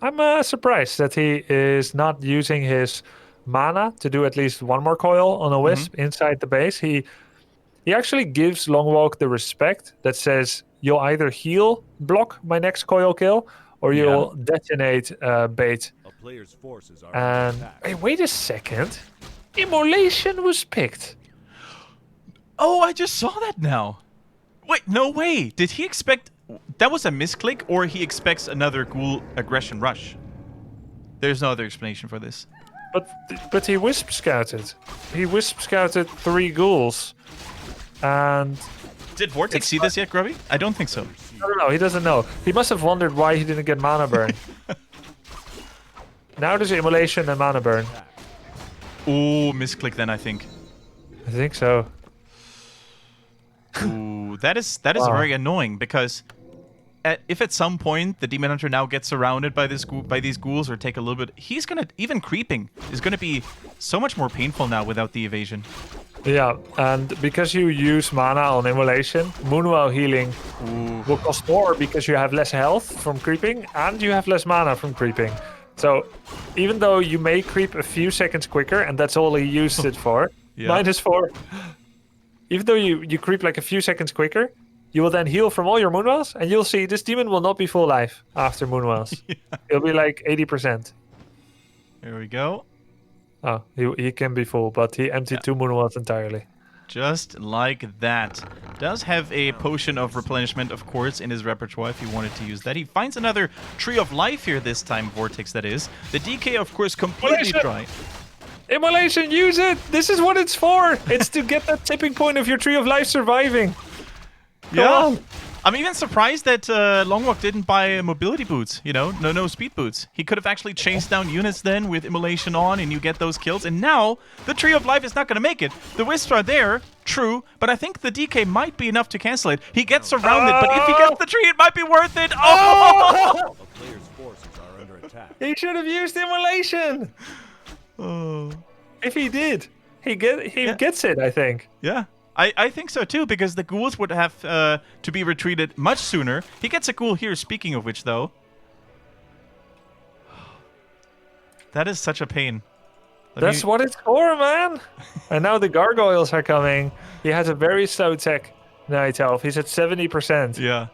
I'm surprised that he is not using his mana to do at least 1 more coil on a Wisp inside the base. He actually gives LongWalk the respect that says, you'll either heal block my next coil kill, or you'll detonate bait. A player's forces are And hey, wait a second. Immolation was picked. Oh, I just saw that now. Wait, no way. Did he expect... That was a misclick, or he expects another ghoul aggression rush? There's no other explanation for this. But he Wisp Scouted. He Wisp Scouted 3 ghouls. And... Did VortiX see this yet, Grubby? I don't think so. No, he doesn't know. He must have wondered why he didn't get mana burn. Now there's immolation and mana burn. Ooh, misclick then, I think. I think so. Ooh, that is very annoying, because if at some point the Demon Hunter now gets surrounded by these ghouls, or take a little bit, he's gonna, even creeping is gonna be so much more painful now without the evasion. Yeah, and because you use mana on immolation, Moonwell healing will cost more because you have less health from creeping and you have less mana from creeping. So even though you may creep a few seconds quicker, and that's all he used it for, -4. Even though you creep like a few seconds quicker, you will then heal from all your Moonwells, and you'll see this demon will not be full life after Moonwells. It'll be like 80%. Here we go. Oh, he can be full, but he emptied 2 Moonwells entirely. Just like that. Does have a potion of replenishment, of course, in his repertoire if he wanted to use that. He finds another Tree of Life here this time, VortiX, that is. The DK, of course, completely dry. Immolation, use it! This is what it's for! It's to get that tipping point of your Tree of Life surviving. Come on. I'm even surprised that LongWalk didn't buy mobility boots, you know, no speed boots. He could have actually chased down units then with Immolation on, and you get those kills. And now, the Tree of Life is not going to make it. The Wisps are there, true, but I think the DK might be enough to cancel it. He gets surrounded, but if he gets the tree, it might be worth it. Oh! A player's forces are under attack. He should have used Immolation! Oh. If he did, he gets it, I think. Yeah. I think so too, because the ghouls would have to be retreated much sooner. He gets a ghoul here, speaking of which, though. That is such a pain. That's what it's for, man! And now the gargoyles are coming. He has a very slow tech, Nightelves. He's at 70%. Yeah.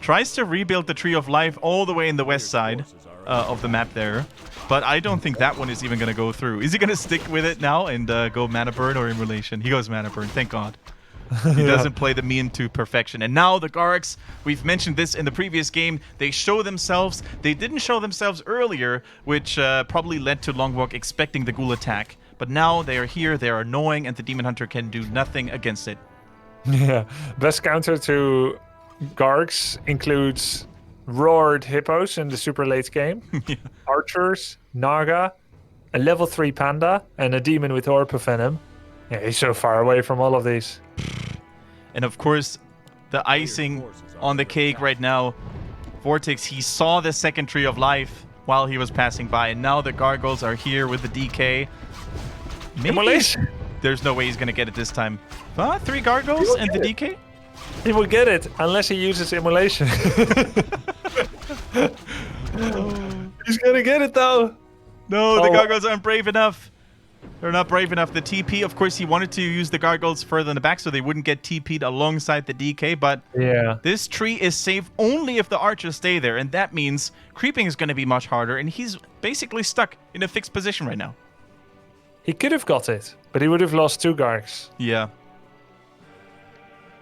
Tries to rebuild the Tree of Life all the way in the west side of the map there. But I don't think that one is even going to go through. Is he going to stick with it now and go Mana Burn or Immolation? He goes Mana Burn, thank God. He doesn't play the Mien to perfection. And now the Gargs, we've mentioned this in the previous game, they show themselves. They didn't show themselves earlier, which probably led to LongWalk expecting the Ghoul attack. But now they are here, they are annoying, and the Demon Hunter can do nothing against it. Yeah, best counter to Gargs includes roared hippos in the super late game, archers, Naga, a level 3 panda, and a demon with orb of venom. Yeah, he's so far away from all of these. And of course, the icing on the cake right now, VortiX, he saw the second Tree of Life while he was passing by, and now the Gargoyles are here with the DK. Maybe there's no way he's going to get it this time. 3 Gargoyles and the DK? He will get it unless he uses Immolation. He's gonna get it though. No, the Gargoyles aren't brave enough. They're not brave enough. The TP, of course, he wanted to use the Gargoyles further in the back so they wouldn't get TP'd alongside the DK, but this tree is safe only if the archers stay there, and that means creeping is going to be much harder, and he's basically stuck in a fixed position right now. He could have got it, but he would have lost 2 Gargs. Yeah.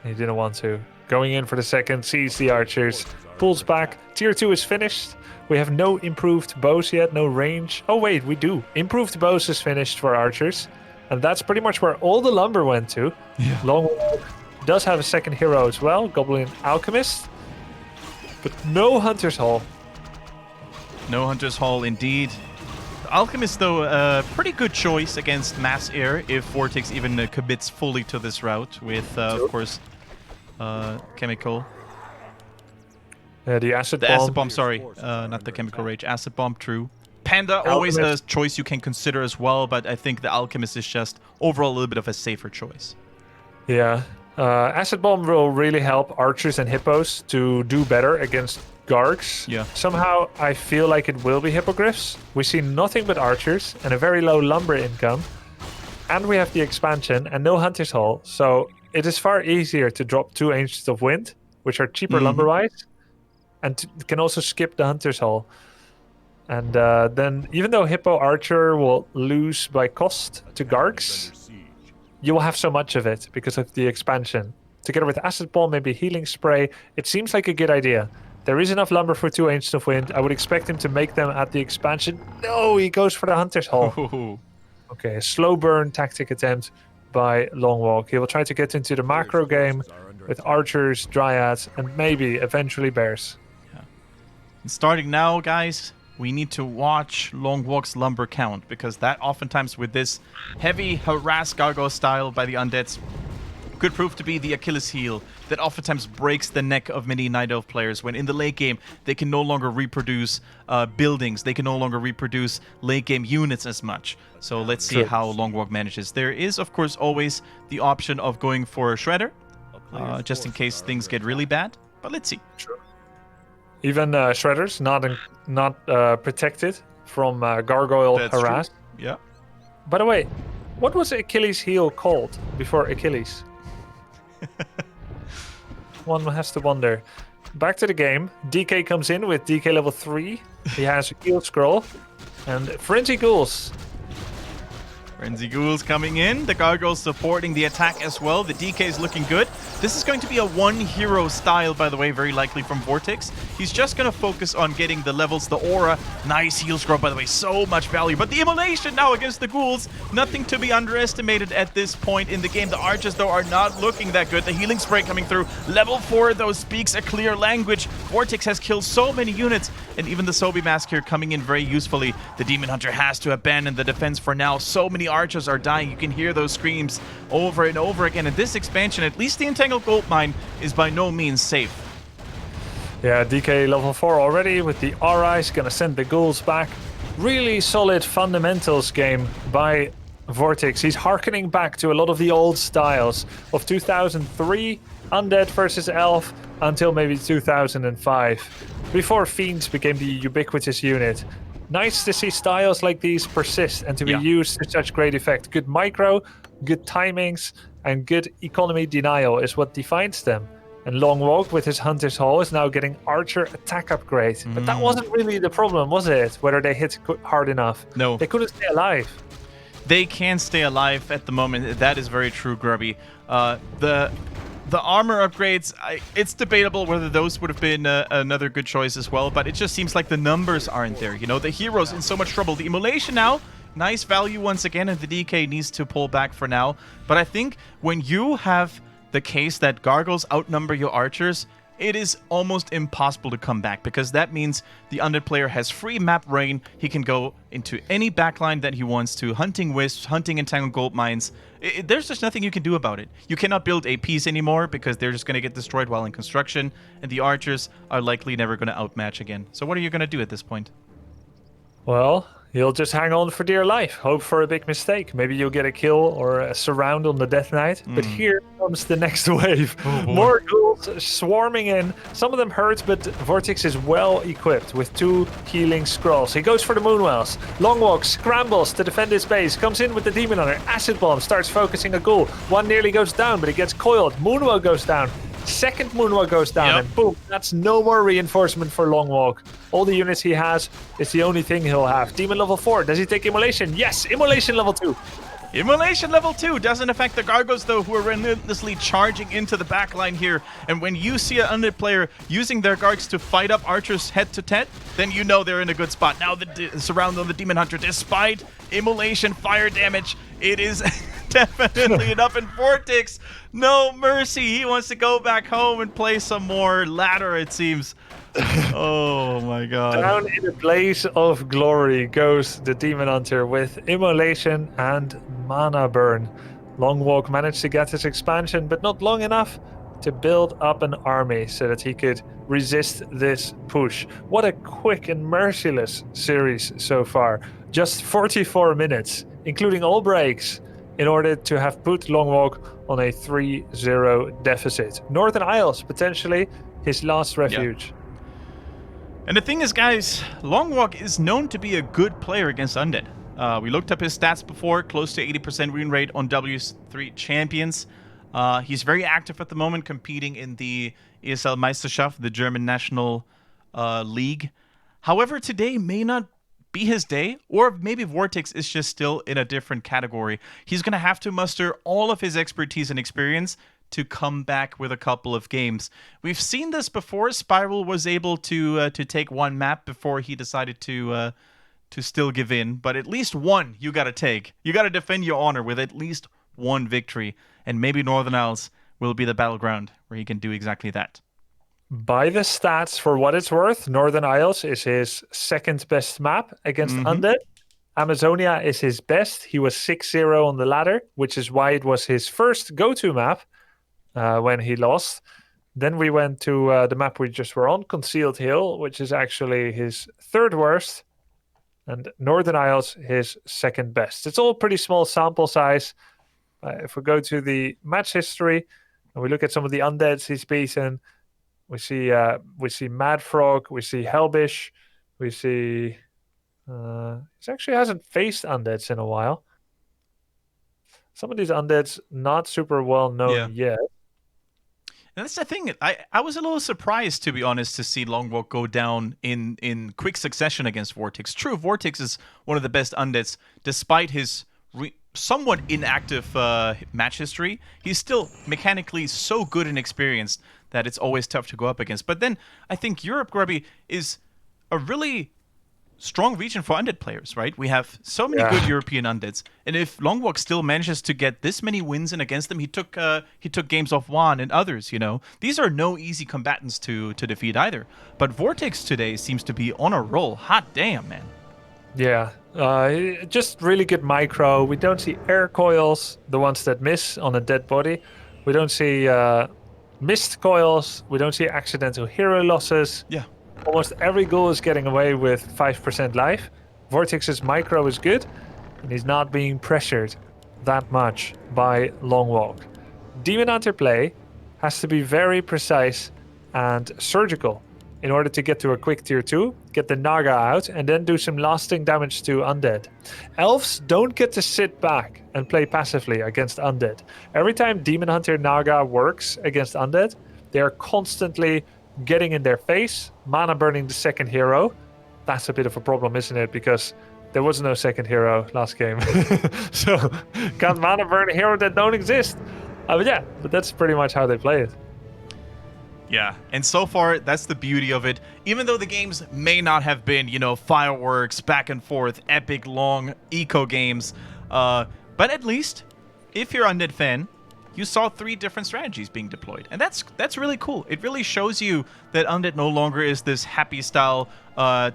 He didn't want to. Going in for the second, sees the archers, pulls back. Tier 2 is finished. We have no improved bows yet, no range. Oh wait, we do. Improved bows is finished for archers. And that's pretty much where all the lumber went to. Yeah. LongWalk does have a second hero as well, Goblin Alchemist. But no Hunter's Hall. No Hunter's Hall indeed. The Alchemist, though, a pretty good choice against Mass Air if VortiX even commits fully to this route with, of course, Chemical. The Acid The Bomb. Acid Bomb, sorry. Not the Chemical Rage. Acid Bomb, true. Panda, always a choice you can consider as well, but I think the Alchemist is just overall a little bit of a safer choice. Yeah. Acid Bomb will really help archers and hippos to do better against Gargs. Yeah. Somehow I feel like it will be hippogriffs. We see nothing but archers and a very low lumber income. And we have the expansion and no Hunter's Hall. So it is far easier to drop 2 Ancients of Wind, which are cheaper lumber-wise, and can also skip the Hunter's Hall. And then, even though Hippo Archer will lose by cost to Gargs, you will have so much of it because of the expansion. Together with Acid Ball, maybe Healing Spray, it seems like a good idea. There is enough lumber for 2 Ancients of Wind. I would expect him to make them at the expansion. No, he goes for the Hunter's Hall. Ooh. Okay, a slow burn tactic attempt by LongWalk. He will try to get into the macro game with archers, dryads, and maybe eventually bears. And starting now, guys, we need to watch LongWalk's lumber count, because that oftentimes with this heavy harass gargoyle style by the undeads could prove to be the Achilles heel that oftentimes breaks the neck of many Night Elf players when in the late game they can no longer reproduce buildings, they can no longer reproduce late game units as much. So let's see how LongWalk manages. There is, of course, always the option of going for a Shredder, just in case things get really bad, but let's see. Sure. Even Shredders not protected from gargoyle That's harass. True. Yeah. By the way, what was Achilles heel called before Achilles? One has to wonder. Back to the game. DK comes in with DK level 3. He has a heal scroll. And Frenzy Ghouls. Frenzy Ghouls coming in. The Gargoyles supporting the attack as well. The DK is looking good. This is going to be a one hero style, by the way, very likely from VortiX. He's just going to focus on getting the levels, the aura. Nice heal scroll, by the way, so much value. But the immolation now against the Ghouls, nothing to be underestimated at this point in the game. The archers, though, are not looking that good. The healing spray coming through. Level 4, though, speaks a clear language. VortiX has killed so many units, and even the Sobi Mask here coming in very usefully. The Demon Hunter has to abandon the defense for now. So many archers are dying. You can hear those screams over and over again. And this expansion, at least the Entangled Gold Mine, is by no means safe. Yeah, DK level 4 already with the RIs, gonna send the ghouls back. Really solid fundamentals game by VortiX. He's harkening back to a lot of the old styles of 2003, Undead versus Elf, until maybe 2005, before Fiends became the ubiquitous unit. Nice to see styles like these persist and to be used to such great effect. Good micro, good timings, and good economy denial is what defines them. And LongWalk with his Hunter's Hall is now getting Archer attack upgrade. But that wasn't really the problem, was it? Whether they hit hard enough. No. They couldn't stay alive. They can stay alive at the moment. That is very true, Grubby. The armor upgrades, it's debatable whether those would have been another good choice as well, but it just seems like the numbers aren't there. You know, the hero's in so much trouble. The immolation now, nice value once again, and the DK needs to pull back for now. But I think when you have the case that Gargoyles outnumber your archers, it is almost impossible to come back, because that means the Undead player has free map reign. He can go into any backline that he wants to, hunting wisps, hunting entangled gold mines. There's just nothing you can do about it. You cannot build APs anymore because they're just going to get destroyed while in construction, and the archers are likely never going to outmatch again. So what are you going to do at this point? Well, you'll just hang on for dear life. Hope for a big mistake. Maybe you'll get a kill or a surround on the Death Knight. But here comes the next wave. More ghouls swarming in. Some of them hurt, but VortiX is well equipped with 2 healing scrolls. He goes for the Moonwells. LongWalk scrambles to defend his base. Comes in with the Demon Hunter. Acid Bomb starts focusing a ghoul. One nearly goes down, but he gets coiled. Moonwell goes down. Second Moonwell goes down, and boom, that's no more reinforcement for LongWalk. All the units he has is the only thing he'll have. Demon level 4, does he take Immolation? Yes, Immolation level 2. Immolation level 2 doesn't affect the Gargoyles, though, who are relentlessly charging into the backline here. And when you see an Undead player using their Gargs to fight up archers head-to-head, then you know they're in a good spot. Now the surround on the Demon Hunter, despite Immolation fire damage, it is Definitely enough. And VortiX, no mercy. He wants to go back home and play some more ladder, it seems. Oh my god. Down in a blaze of glory goes the Demon Hunter with Immolation and Mana Burn. LongWalk managed to get his expansion, but not long enough to build up an army so that he could resist this push. What a quick and merciless series so far. Just 44 minutes, including all breaks, in order to have put LongWalk on a 3-0 deficit. Northern Isles, potentially his last refuge. And the thing is, guys, LongWalk is known to be a good player against Undead. We looked up his stats before, close to 80% win rate on WC3 champions. He's very active at the moment, competing in the ESL Meisterschaft, the German national league. However, today may not be his day, or maybe VortiX is just still in a different category. He's going to have to muster all of his expertise and experience to come back with a couple of games. We've seen this before. Spiral was able to take one map before he decided to still give in, but at least one you got to take. You got to defend your honor with at least one victory, and maybe Northern Isles will be the battleground where he can do exactly that. By the stats, for what it's worth, Northern Isles is his second best map against Undead. Amazonia is his best. He was 6-0 on the ladder, which is why it was his first go-to map when he lost. Then we went to the map we just were on, Concealed Hill, which is actually his third worst. And Northern Isles, his second best. It's all pretty small sample size. If we go to the match history and we look at some of the Undeads he's beaten, we see Mad Frog, we see Helbish, we see he actually hasn't faced Undeads in a while. Some of these Undeads not super well known yet. And that's the thing. I was a little surprised, to be honest, to see LongWalk go down in quick succession against VortiX. True, VortiX is one of the best Undeads, despite his somewhat inactive match history. He's still mechanically so good and experienced that it's always tough to go up against. But then I think Europe, Grubby, is a really strong region for Undead players, right? We have so many good European Undeads, and if LongWalk still manages to get this many wins in against them, he took games off Juan and others. You know, these are no easy combatants to defeat either. But VortiX today seems to be on a roll. Hot damn, man. Yeah, just really good micro. We don't see air coils, the ones that miss on a dead body. We don't see missed coils. We don't see accidental hero losses. Yeah. Almost every goal is getting away with 5% life. VortiX's micro is good, and he's not being pressured that much by LongWalk. Demon Hunter play has to be very precise and surgical in order to get to a quick tier 2, get the Naga out, and then do some lasting damage to Undead. Elves don't get to sit back and play passively against Undead. Every time Demon Hunter Naga works against Undead, they are constantly getting in their face, mana burning the second hero. That's a bit of a problem, isn't it? Because there was no second hero last game. So can't mana burn a hero that don't exist. But that's pretty much how they play it. Yeah, and so far, that's the beauty of it. Even though the games may not have been, fireworks, back and forth, epic, long, eco games, but at least, if you're an Undead fan, you saw 3 different strategies being deployed. And that's really cool. It really shows you that Undead no longer is this happy-style,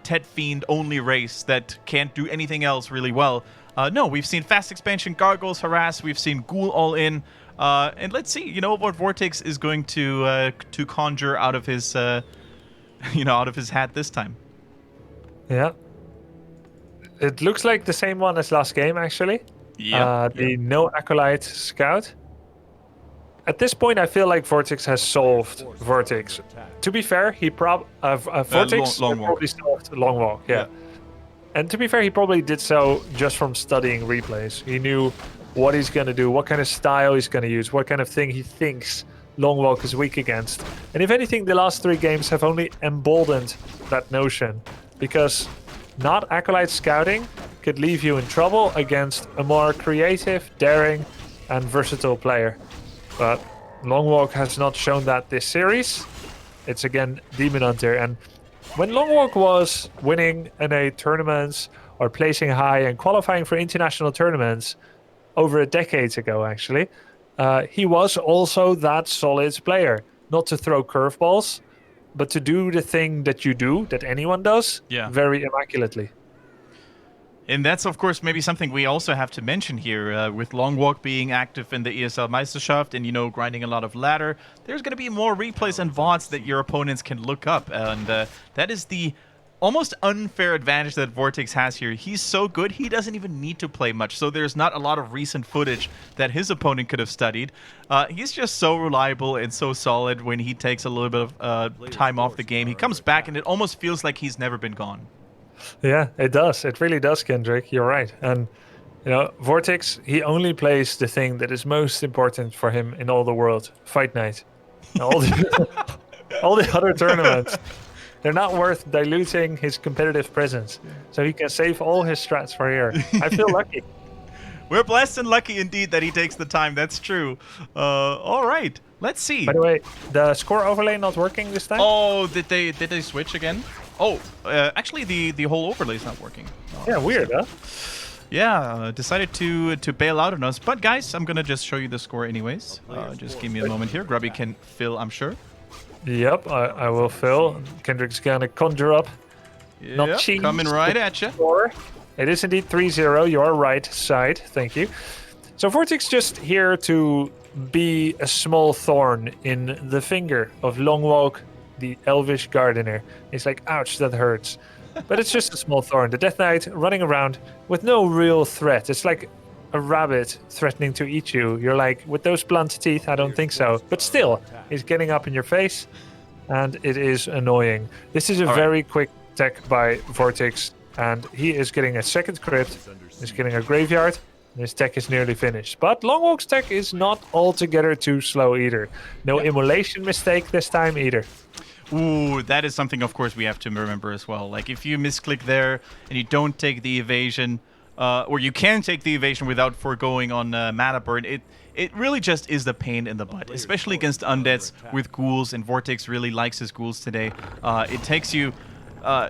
Tet Fiend only race that can't do anything else really well. No, we've seen fast expansion, Gargoyles, Harass, we've seen Ghoul all in. And let's see, what VortiX is going to conjure out of his, out of his hat this time. Yeah. It looks like the same one as last game, actually. Yeah. The no Acolyte Scout. At this point, I feel like VortiX has solved VortiX. To be fair, he VortiX probably solved LongWalk. Yeah. And to be fair, he probably did so just from studying replays. He knew what he's going to do, what kind of style he's going to use, what kind of thing he thinks LongWalk is weak against. And if anything, the last 3 games have only emboldened that notion, because not Acolyte Scouting could leave you in trouble against a more creative, daring, and versatile player. But LongWalk has not shown that this series. It's again Demon Hunter. And when LongWalk was winning NA tournaments or placing high and qualifying for international tournaments, over a decade ago, actually, he was also that solid player. Not to throw curveballs, but to do the thing that you do, that anyone does, very immaculately. And that's, of course, maybe something we also have to mention here. With LongWalk being active in the ESL Meisterschaft and, grinding a lot of ladder, there's going to be more replays and VODs that your opponents can look up. And that is the almost unfair advantage that VortiX has here. He's so good, he doesn't even need to play much. So there's not a lot of recent footage that his opponent could have studied. He's just so reliable and so solid when he takes a little bit of time off the game. He comes back and it almost feels like he's never been gone. Yeah, it does. It really does, Kendric. You're right. And, VortiX, he only plays the thing that is most important for him in all the world, Fight Night. All the other tournaments, they're not worth diluting his competitive presence. So he can save all his strats for here. I feel lucky. We're blessed and lucky indeed that he takes the time. That's true. All right. Let's see. By the way, the score overlay not working this time? Oh, did they switch again? Oh, actually the whole overlay is not working. Yeah, weird, huh? Yeah, decided to bail out on us. But guys, I'm gonna just show you the score anyways. Just give me a moment here. Grubby can fill, I'm sure. Yep, I will fill. Kendrick's gonna conjure up. Not cheese. Coming right at you. It is indeed 3-0, your right side. Thank you. So VortiX just here to be a small thorn in the finger of LongWalk, the elvish gardener. He's like, ouch, that hurts. But it's just a small thorn. The Death Knight running around with no real threat. It's like a rabbit threatening to eat you. You're like, with those blunt teeth, I don't think so. But still, he's getting up in your face, and it is annoying. This is a very quick tech by VortiX, and he is getting a second crypt. He's getting a graveyard. His tech is nearly finished. But LongWalk's tech is not altogether too slow either. No immolation mistake this time either. Ooh, that is something, of course, we have to remember as well. Like, if you misclick there and you don't take the evasion, or you can take the evasion without foregoing on mana burn, it really just is the pain in the butt, especially against undeads with ghouls, and VortiX really likes his ghouls today. It takes you...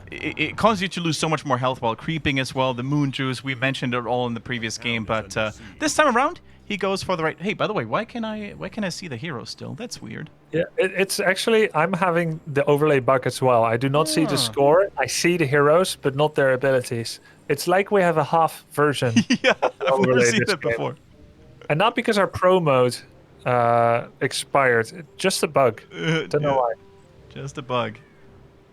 it causes you to lose so much more health while creeping as well. The moon juice, we mentioned it all in the previous game, but this time around, he goes for the right... Hey, by the way, why can I see the hero still? That's weird. Yeah, it's actually... I'm having the overlay bug as well. I do not see the score. I see the heroes, but not their abilities. It's like we have a half version. Yeah, I've never seen that before. And not because our pro mode expired. Just a bug. Don't know why. Just a bug.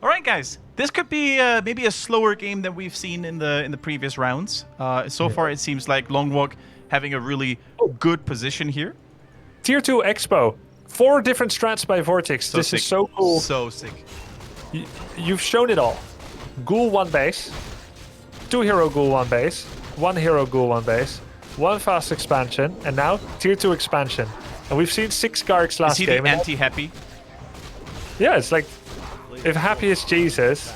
All right, guys. This could be maybe a slower game than we've seen in the previous rounds. So far, it seems like LongWalk having a really good position here. Tier 2 Expo. 4 different strats by VortiX. This is so cool. So sick. You've shown it all. Ghoul 1 base. 2 hero ghoul 1 base. 1 hero ghoul 1 base. 1 fast expansion. And now Tier 2 expansion. And we've seen 6 Gargs last game. Is he the anti-happy? Yeah, it's like... If happy is Jesus...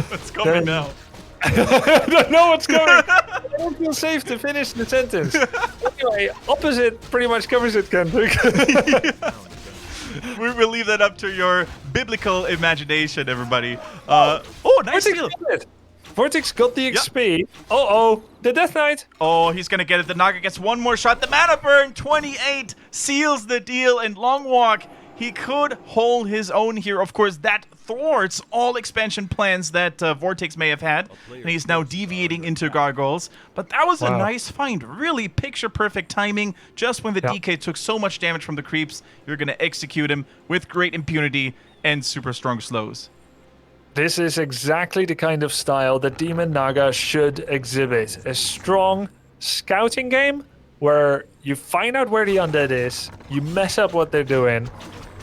What's coming now? I don't know what's coming. I don't feel safe to finish the sentence. Anyway, opposite pretty much covers it, Kendrick. We will leave that up to your biblical imagination, everybody. Oh, nice steal. VortiX got the XP. Yep. Uh-oh, the Death Knight. Oh, he's going to get it. The Naga gets one more shot. The mana burn, 28, seals the deal. And LongWalk, he could hold his own here. Of course, that thwarts all expansion plans that VortiX may have had. And he's now deviating into gargoyles. But that was a nice find. Really picture-perfect timing. Just when the DK took so much damage from the creeps, you're going to execute him with great impunity and super strong slows. This is exactly the kind of style that Demon Naga should exhibit. A strong scouting game where you find out where the undead is, you mess up what they're doing,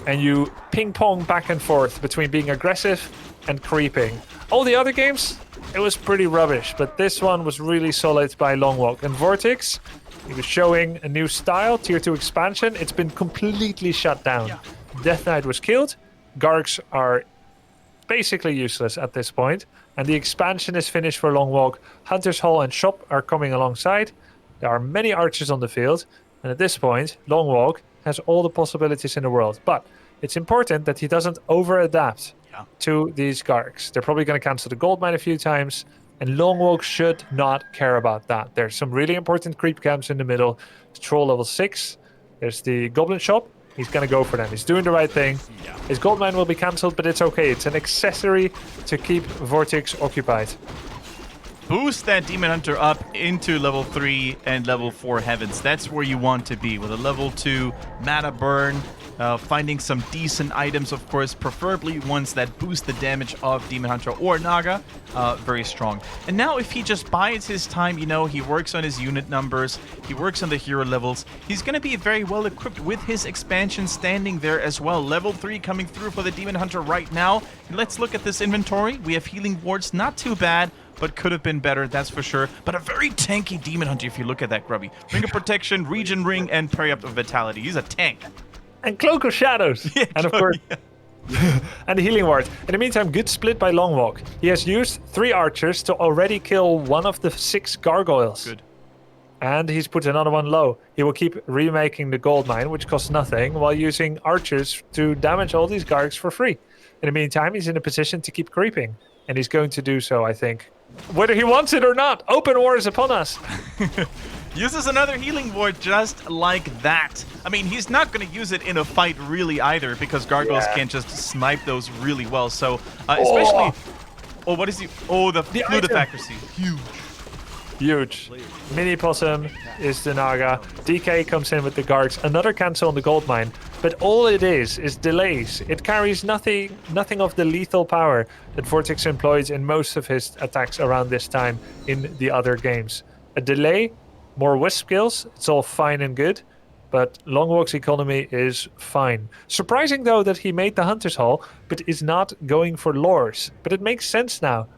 and you ping-pong back and forth between being aggressive and creeping. All the other games, it was pretty rubbish, but this one was really solid by LongWalk. And VortiX, he was showing a new style, Tier 2 expansion. It's been completely shut down. Yeah. Death Knight was killed. Gargs are basically useless at this point. And the expansion is finished for LongWalk. Hunter's Hall and Shop are coming alongside. There are many archers on the field. And at this point, LongWalk has all the possibilities in the world. But it's important that he doesn't over-adapt to these Gargs. They're probably going to cancel the gold mine a few times. and LongWalk should not care about that. There's some really important creep camps in the middle. Troll level 6. There's the Goblin Shop. He's going to go for them. He's doing the right thing. His gold mine will be cancelled, but it's okay. It's an accessory to keep VortiX occupied. Boost that Demon Hunter up into level 3 and level 4 heavens. That's where you want to be, with a level 2 mana burn. Finding some decent items, of course, preferably ones that boost the damage of Demon Hunter or Naga. Very strong. And now if he just bides his time, you know, he works on his unit numbers, he works on the hero levels, he's going to be very well equipped with his expansion standing there as well. Level 3 coming through for the Demon Hunter right now. And let's look at this inventory. We have healing wards, not too bad, but could have been better, that's for sure. But a very tanky Demon Hunter if you look at that, Grubby. Ring of Protection, Regen Ring, and Parry Up of Vitality. He's a tank. And Cloak of Shadows. Yeah, and of course, and the healing ward. In the meantime, good split by LongWalk. He has used 3 archers to already kill one of the 6 gargoyles. Good. And he's put another one low. He will keep remaking the gold mine, which costs nothing, while using archers to damage all these gargs for free. In the meantime, he's in a position to keep creeping. And he's going to do so, I think. Whether he wants it or not, open war is upon us. Uses another healing ward just like that. I mean, he's not going to use it in a fight really either, because gargoyles can't just snipe those really well. So, especially... Oh, what is he? Oh, the flute of accuracy. Huge. Huge. Mini Possum is the Naga. DK comes in with the Gargs. Another cancel on the gold mine. But all it is delays. It carries nothing of the lethal power that VortiX employs in most of his attacks around this time in the other games. A delay, more wisp skills, it's all fine and good. But LongWalk's economy is fine. Surprising though that he made the Hunter's Hall, but is not going for lores. But it makes sense now.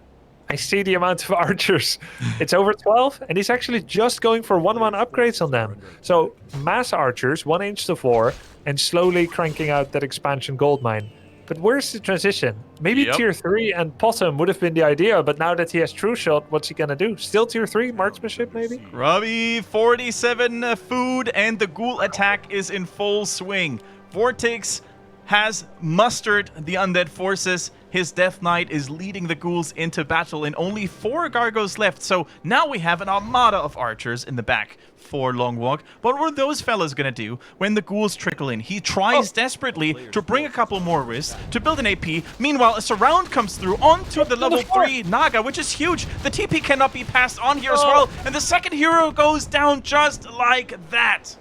I see the amount of archers. It's over 12, and he's actually just going for 1-1 upgrades on them. So mass archers, 1 inch to 4, and slowly cranking out that expansion gold mine. But where's the transition? Maybe tier 3 and Possum would have been the idea, but now that he has True Shot, what's he gonna do? Still tier 3 marksmanship, maybe? Grubby, 47 food, and the ghoul attack is in full swing. VortiX has mustered the undead forces. His Death Knight is leading the ghouls into battle, and only 4 gargoyles left. So now we have an armada of archers in the back for LongWalk. What were those fellas gonna do when the ghouls trickle in? He tries desperately to bring a couple more wisps to build an AP. Meanwhile, a surround comes through onto the level 3 Naga, which is huge. The TP cannot be passed on here as well, and the second hero goes down just like that.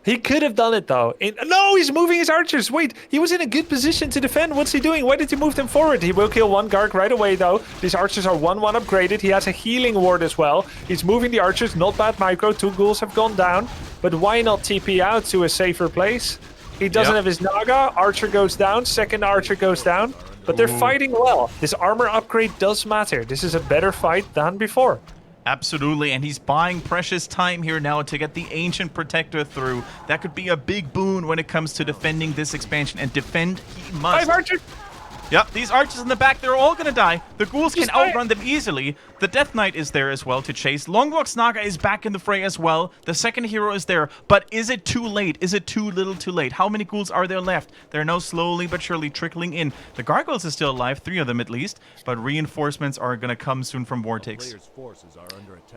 He could have done it though. No, he's moving his archers. Wait, he was in a good position to defend. What's he doing? Why did he move them forward? He will kill 1 Garg right away though. These archers are 1-1 upgraded. He has a healing ward as well. He's moving the archers. Not bad micro. 2 ghouls have gone down. But why not TP out to a safer place? He doesn't have his Naga. Archer goes down. Second archer goes down. But they're fighting well. This armor upgrade does matter. This is a better fight than before. Absolutely, and he's buying precious time here now to get the Ancient Protector through. That could be a big boon when it comes to defending this expansion, and defend he must. 5 archers! Yep, these archers in the back, they're all gonna die. The ghouls can outrun them easily. The Death Knight is there as well to chase. LongWalk's Naga is back in the fray as well. The second hero is there, but is it too late? Is it too little too late? How many ghouls are there left? They're now slowly but surely trickling in. The gargoyles are still alive, 3 of them at least, but reinforcements are gonna come soon from VortiX.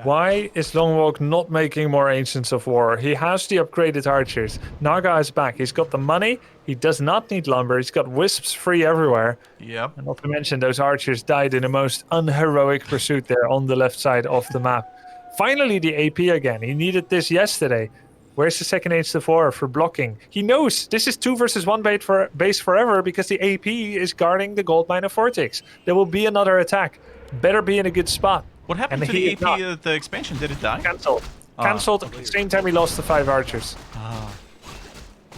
Why is LongWalk not making more Ancients of War? He has the upgraded archers. Naga is back. He's got the money. He does not need lumber. He's got wisps free everywhere. Yep. And not to mention, those archers died in the most unheroic pursuit there on the left side of the map. Finally, the AP again. He needed this yesterday. Where's the second Ancient of War for blocking? He knows this is 2 versus 1 base forever because the AP is guarding the gold mine of VortiX. There will be another attack. Better be in a good spot. What happened to the AP of the expansion? Did it die? Cancelled. Cancelled at the same time he lost the 5 archers.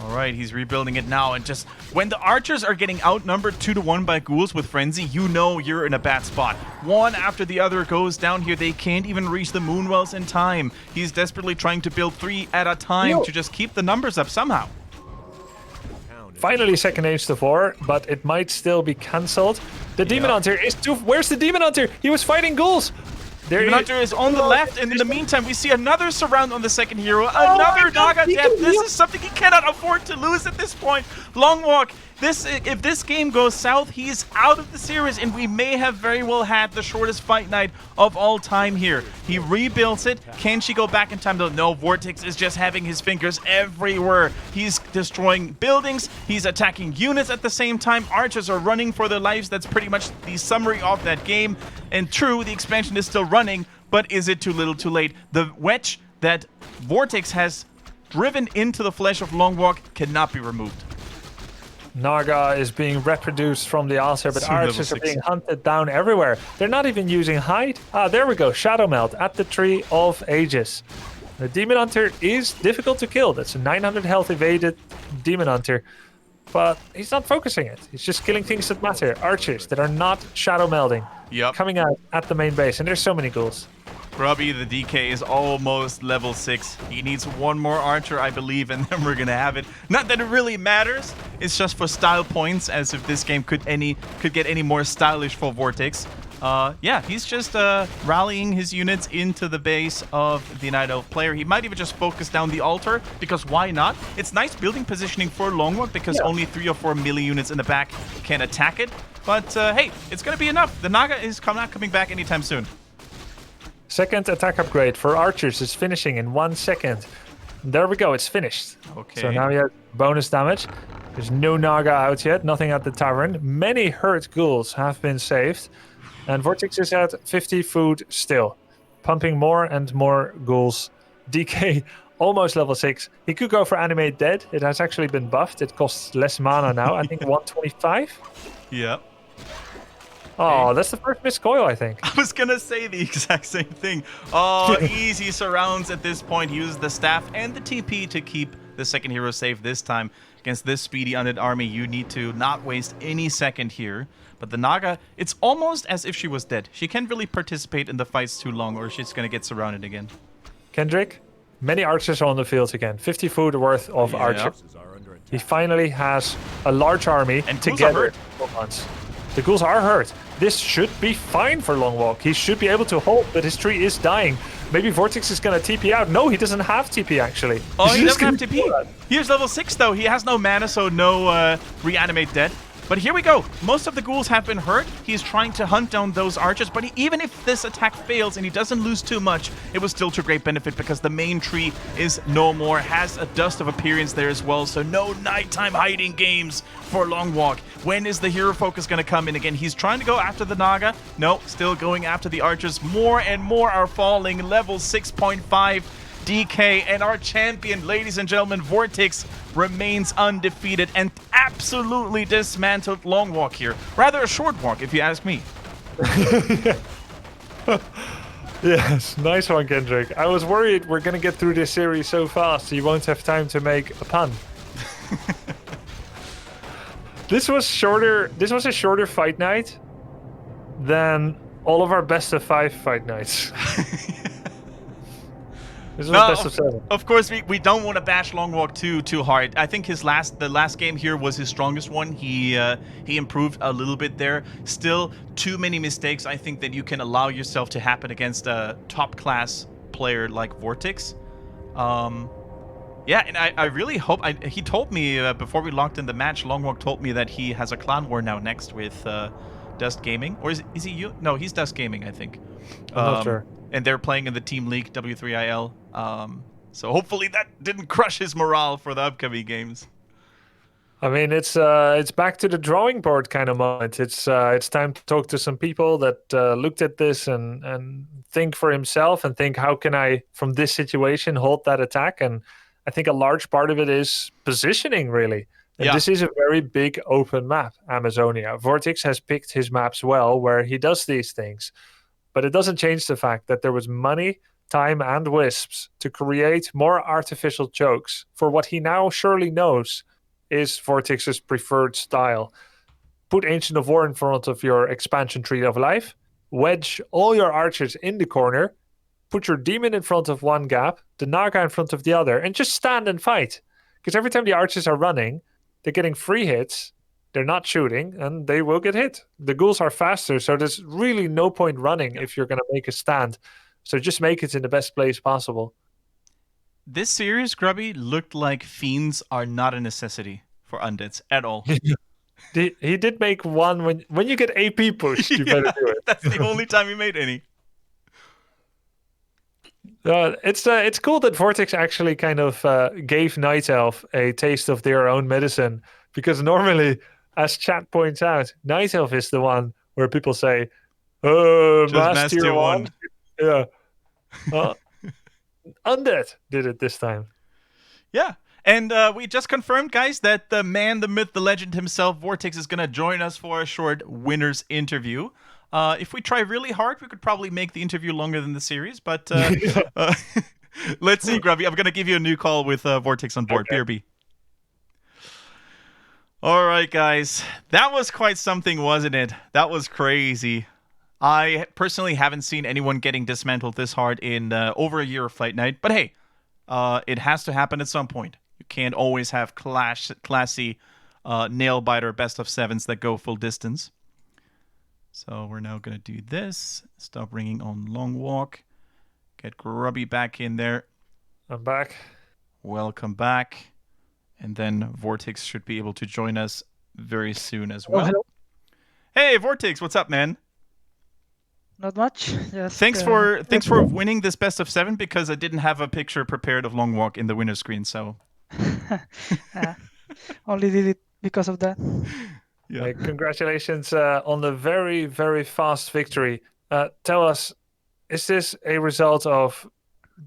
All right, he's rebuilding it now, and just when the archers are getting outnumbered 2-1 by ghouls with Frenzy, you know you're in a bad spot. One after the other goes down here. They can't even reach the Moonwells in time. He's desperately trying to build 3 at a time to just keep the numbers up somehow. Finally, second Ancient of War, but it might still be cancelled. The Demon Hunter is too... Where's the Demon Hunter? He was fighting ghouls. Demon Hunter is on the left, and in the meantime, we see another surround on the second hero. Another Naga death. This is something he cannot afford to lose at this point. LongWalk if this game goes south, he's out of the series, and we may have very well had the shortest fight night of all time here. He rebuilds it. Can she go back in time? No, VortiX is just having his fingers everywhere. He's destroying buildings. He's attacking units at the same time. Archers are running for their lives. That's pretty much the summary of that game. And true, the expansion is still running, but is it too little too late? The wedge that VortiX has driven into the flesh of LongWalk cannot be removed. Naga is being reproduced from the altar, but archers are being hunted down everywhere. They're not even using hide. Ah, there we go. Shadow Melt at the Tree of Ages. The Demon Hunter is difficult to kill. That's a 900 health evaded Demon Hunter. But he's not focusing it. He's just killing things that matter. Archers that are not Shadow Melding. Yep. Coming out at the main base. And there's so many ghouls. Grubby, the DK, is almost level 6. He needs one more archer, I believe, and then we're gonna have it. Not that it really matters. It's just for style points, as if this game could get any more stylish for VortiX. Yeah, he's just rallying his units into the base of the Night Elf player. He might even just focus down the altar, because why not? It's nice building positioning for LongWalk, because only 3 or 4 melee units in the back can attack it. But hey, it's gonna be enough. The Naga is not coming back anytime soon. Second attack upgrade for archers is finishing in 1 second. There we go, it's finished. Okay. So now we have bonus damage. There's no Naga out yet, nothing at the tavern. Many hurt ghouls have been saved. And VortiX is at 50 food still. Pumping more and more ghouls. DK almost level 6. He could go for Animate Dead. It has actually been buffed. It costs less mana now. I think 125. Yeah. Oh, that's the first missed coil, I think. I was gonna say the exact same thing. Oh, easy surrounds at this point. He uses the staff and the TP to keep the second hero safe this time. Against this speedy undead army, you need to not waste any second here. But the Naga, it's almost as if she was dead. She can't really participate in the fights too long, or she's gonna get surrounded again. Kendric, many archers are on the field again. 50 food worth of archers. He finally has a large army and together. The ghouls are hurt. This should be fine for LongWalk. He should be able to hold, but his tree is dying. Maybe VortiX is going to TP out. No, he doesn't have TP, actually. Oh, he doesn't have TP. He's level 6, though. He has no mana, so no reanimate dead. But here we go. Most of the ghouls have been hurt. He's trying to hunt down those archers, but even if this attack fails and he doesn't lose too much, it was still to great benefit because the main tree is no more, has a dust of appearance there as well, so no nighttime hiding games for LongWalk. When is the hero focus going to come in again? He's trying to go after the Naga. No, still going after the archers. More and more are falling. Level 6.5. DK, and our champion, ladies and gentlemen, VortiX, remains undefeated and absolutely dismantled LongWalk here. Rather a short walk, if you ask me. Yes, nice one, Kendric. I was worried we're going to get through this series so fast, so you won't have time to make a pun. This was shorter. This was a shorter fight night than all of our best of 5 fight nights. This was best of 7. Of course, we don't want to bash LongWalk too hard. I think the last game here was his strongest one. He improved a little bit there. Still, too many mistakes I think that you can allow yourself to happen against a top class player like VortiX. Yeah, and I really hope. He told me before we locked in the match. LongWalk told me that he has a clan war now next with Dust Gaming, or is he you? No, he's Dust Gaming, I think. I'm not sure. And they're playing in the team league W3IL. So hopefully that didn't crush his morale for the upcoming games. I mean, it's back to the drawing board kind of moment. It's time to talk to some people that looked at this and think for himself and think, how can I, from this situation, hold that attack? And I think a large part of it is positioning, really. And this is a very big open map, Amazonia. VortiX has picked his maps well where he does these things. But it doesn't change the fact that there was money, time, and wisps to create more artificial chokes for what he now surely knows is VortiX's preferred style. Put Ancient of War in front of your expansion tree of life, wedge all your archers in the corner, put your demon in front of one gap, the Naga in front of the other, and just stand and fight. Because every time the archers are running, they're getting free hits. They're not shooting, and they will get hit. The ghouls are faster, so there's really no point running if you're going to make a stand. So just make it in the best place possible. This series, Grubby, looked like fiends are not a necessity for undeads at all. He did make one when you get AP pushed, you better do it. That's the only time he made any. It's cool that VortiX actually kind of gave Nightelves a taste of their own medicine, because normally, as chat points out, Nightelves is the one where people say, Just Mass Tier 1. 1. Yeah. Undead did it this time. Yeah. And we just confirmed, guys, that the man, the myth, the legend himself, VortiX, is going to join us for a short winner's interview. If we try really hard, we could probably make the interview longer than the series. But let's see, Grubby. I'm going to give you a new call with VortiX on board. Okay. BRB. All right, guys. That was quite something, wasn't it? That was crazy. I personally haven't seen anyone getting dismantled this hard in over a year of Fight Night. But hey, it has to happen at some point. You can't always have classy nail-biter best of sevens that go full distance. So we're now going to do this. Stop ringing on LongWalk. Get Grubby back in there. I'm back. Welcome back. And then VortiX should be able to join us very soon as well. Hello. Hey, VortiX, what's up, man? Not much. Yes. Thanks for winning this best of 7, because I didn't have a picture prepared of LongWalk in the winner screen, so Only did it because of that. yeah. Congratulations on the very, very fast victory. Tell us, is this a result of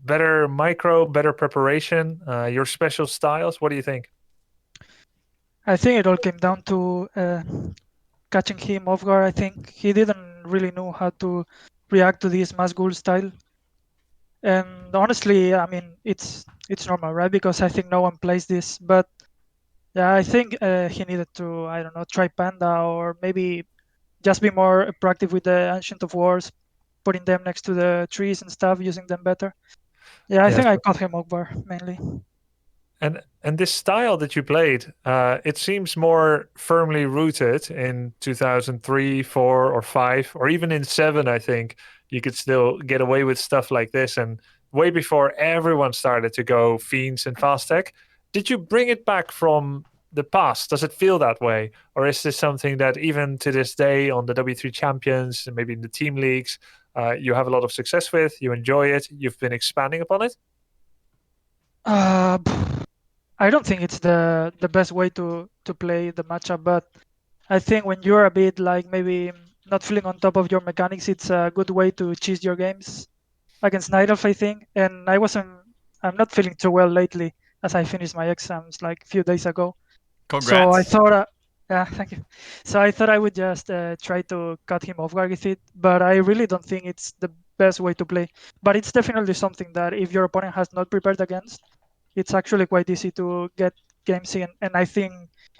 better micro, better preparation, your special styles? What do you think? I think it all came down to catching him off guard. I think he didn't really know how to react to this mass ghoul style. And honestly, I mean, it's normal, right? Because I think no one plays this. But yeah, I think he needed to, I don't know, try Panda, or maybe just be more proactive with the Ancient of Wars, putting them next to the trees and stuff, using them better. Yeah, I think I caught him off guard mainly. And this style that you played, it seems more firmly rooted in 2003, 4, or 5, or even in 7. I think you could still get away with stuff like this. And way before everyone started to go fiends and fast tech, did you bring it back from the past? Does it feel that way, or is this something that even to this day on the W3 champions and maybe in the team leagues, you have a lot of success with? You enjoy it. You've been expanding upon it. I don't think it's the best way to play the matchup, but I think when you're a bit like maybe not feeling on top of your mechanics, it's a good way to cheese your games against Nightelves, I think. And I'm not feeling too well lately, as I finished my exams like a few days ago. Congrats. So I thought, yeah, thank you. So I thought I would just try to cut him off guard with it, but I really don't think it's the best way to play. But it's definitely something that if your opponent has not prepared against, it's actually quite easy to get games in. And I think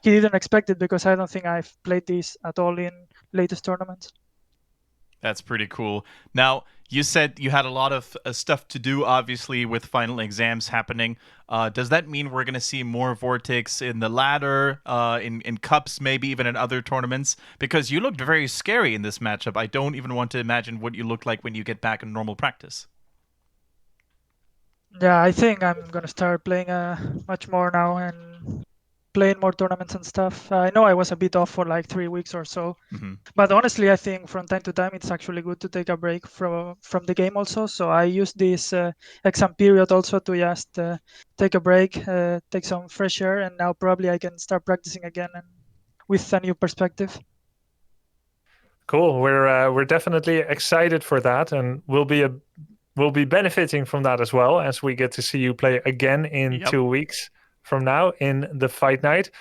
he didn't expect it, because I don't think I've played this at all in latest tournaments. That's pretty cool. Now, you said you had a lot of stuff to do, obviously, with final exams happening. Does that mean we're going to see more VortiX in the ladder, in cups, maybe even in other tournaments? Because you looked very scary in this matchup. I don't even want to imagine what you look like when you get back in normal practice. Yeah, I think I'm going to start playing much more now and playing more tournaments and stuff. I know I was a bit off for like 3 weeks or so. Mm-hmm. But honestly, I think from time to time, it's actually good to take a break from the game also. So I use this exam period also to just take a break, take some fresh air, and now probably I can start practicing again and with a new perspective. Cool. We're definitely excited for that, and we'll be benefiting from that as well, as we get to see you play again in 2 weeks from now in the Fight Night.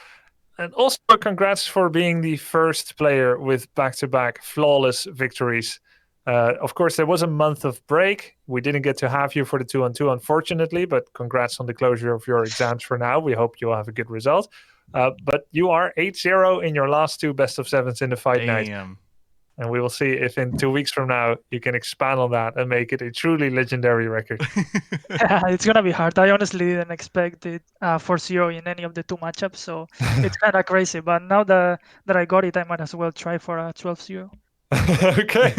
And also, congrats for being the first player with back-to-back flawless victories. Of course, there was a month of break. We didn't get to have you for the 2-on-2, unfortunately, but congrats on the closure of your exams for now. We hope you'll have a good result. But you are 8-0 in your last 2 best of 7s in the Fight Night. And we will see if in 2 weeks from now you can expand on that and make it a truly legendary record. It's going to be hard. I honestly didn't expect it 4-0 in any of the 2 matchups, so it's kind of crazy. But now that I got it, I might as well try for a 12-0. Okay.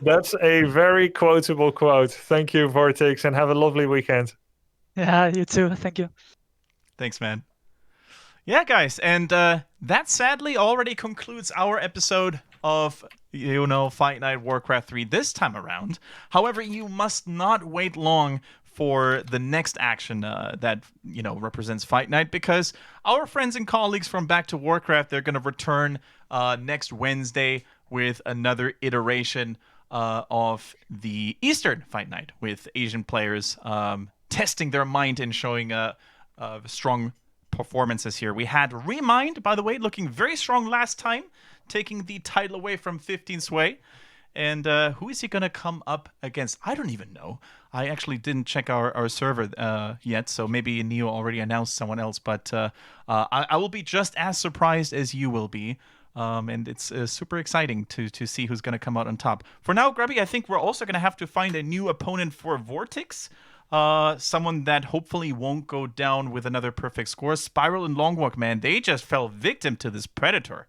That's a very quotable quote. Thank you, VortiX, and have a lovely weekend. Yeah, you too. Thank you. Thanks, man. Yeah, guys, and that sadly already concludes our episode of, Fight Night Warcraft 3 this time around. However, you must not wait long for the next action that, represents Fight Night, because our friends and colleagues from Back to Warcraft, they're going to return next Wednesday with another iteration of the Eastern Fight Night, with Asian players testing their mind and showing strong performances here. We had Remind, by the way, looking very strong last time, taking the title away from 15 Sway. And who is he going to come up against? I don't even know. I actually didn't check our server yet, so maybe Neo already announced someone else. But I will be just as surprised as you will be. And it's super exciting to see who's going to come out on top. For now, Grubby, I think we're also going to have to find a new opponent for VortiX. Someone that hopefully won't go down with another perfect score. Spiral and LongWalk, man, they just fell victim to this Predator.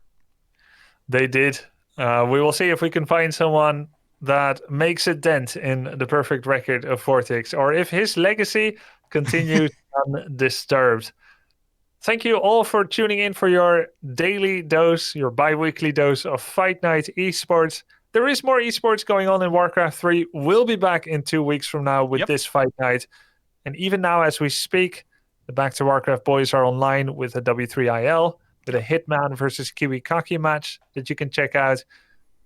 They did. We will see if we can find someone that makes a dent in the perfect record of VortiX, or if his legacy continues undisturbed. Thank you all for tuning in for your daily dose, your bi-weekly dose of Fight Night esports. There is more esports going on in Warcraft 3. We'll be back in 2 weeks from now with this Fight Night. And even now, as we speak, the Back to Warcraft boys are online with a W3IL, with a Hitman versus Kiwikaki match that you can check out.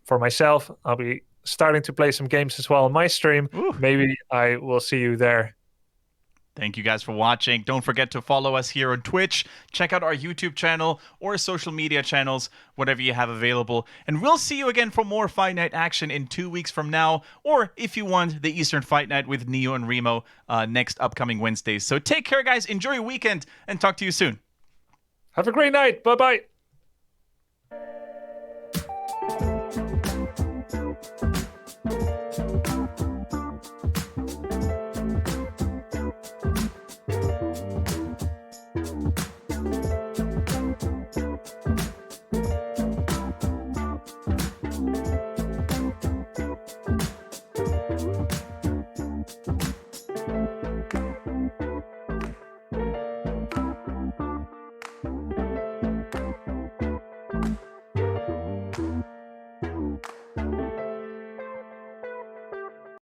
For myself, I'll be starting to play some games as well on my stream. Ooh. Maybe I will see you there. Thank you guys for watching. Don't forget to follow us here on Twitch. Check out our YouTube channel or social media channels, whatever you have available. And we'll see you again for more Fight Night action in 2 weeks from now. Or if you want, the Eastern Fight Night with Neo and Remo next upcoming Wednesdays. So take care, guys. Enjoy your weekend and talk to you soon. Have a great night. Bye-bye.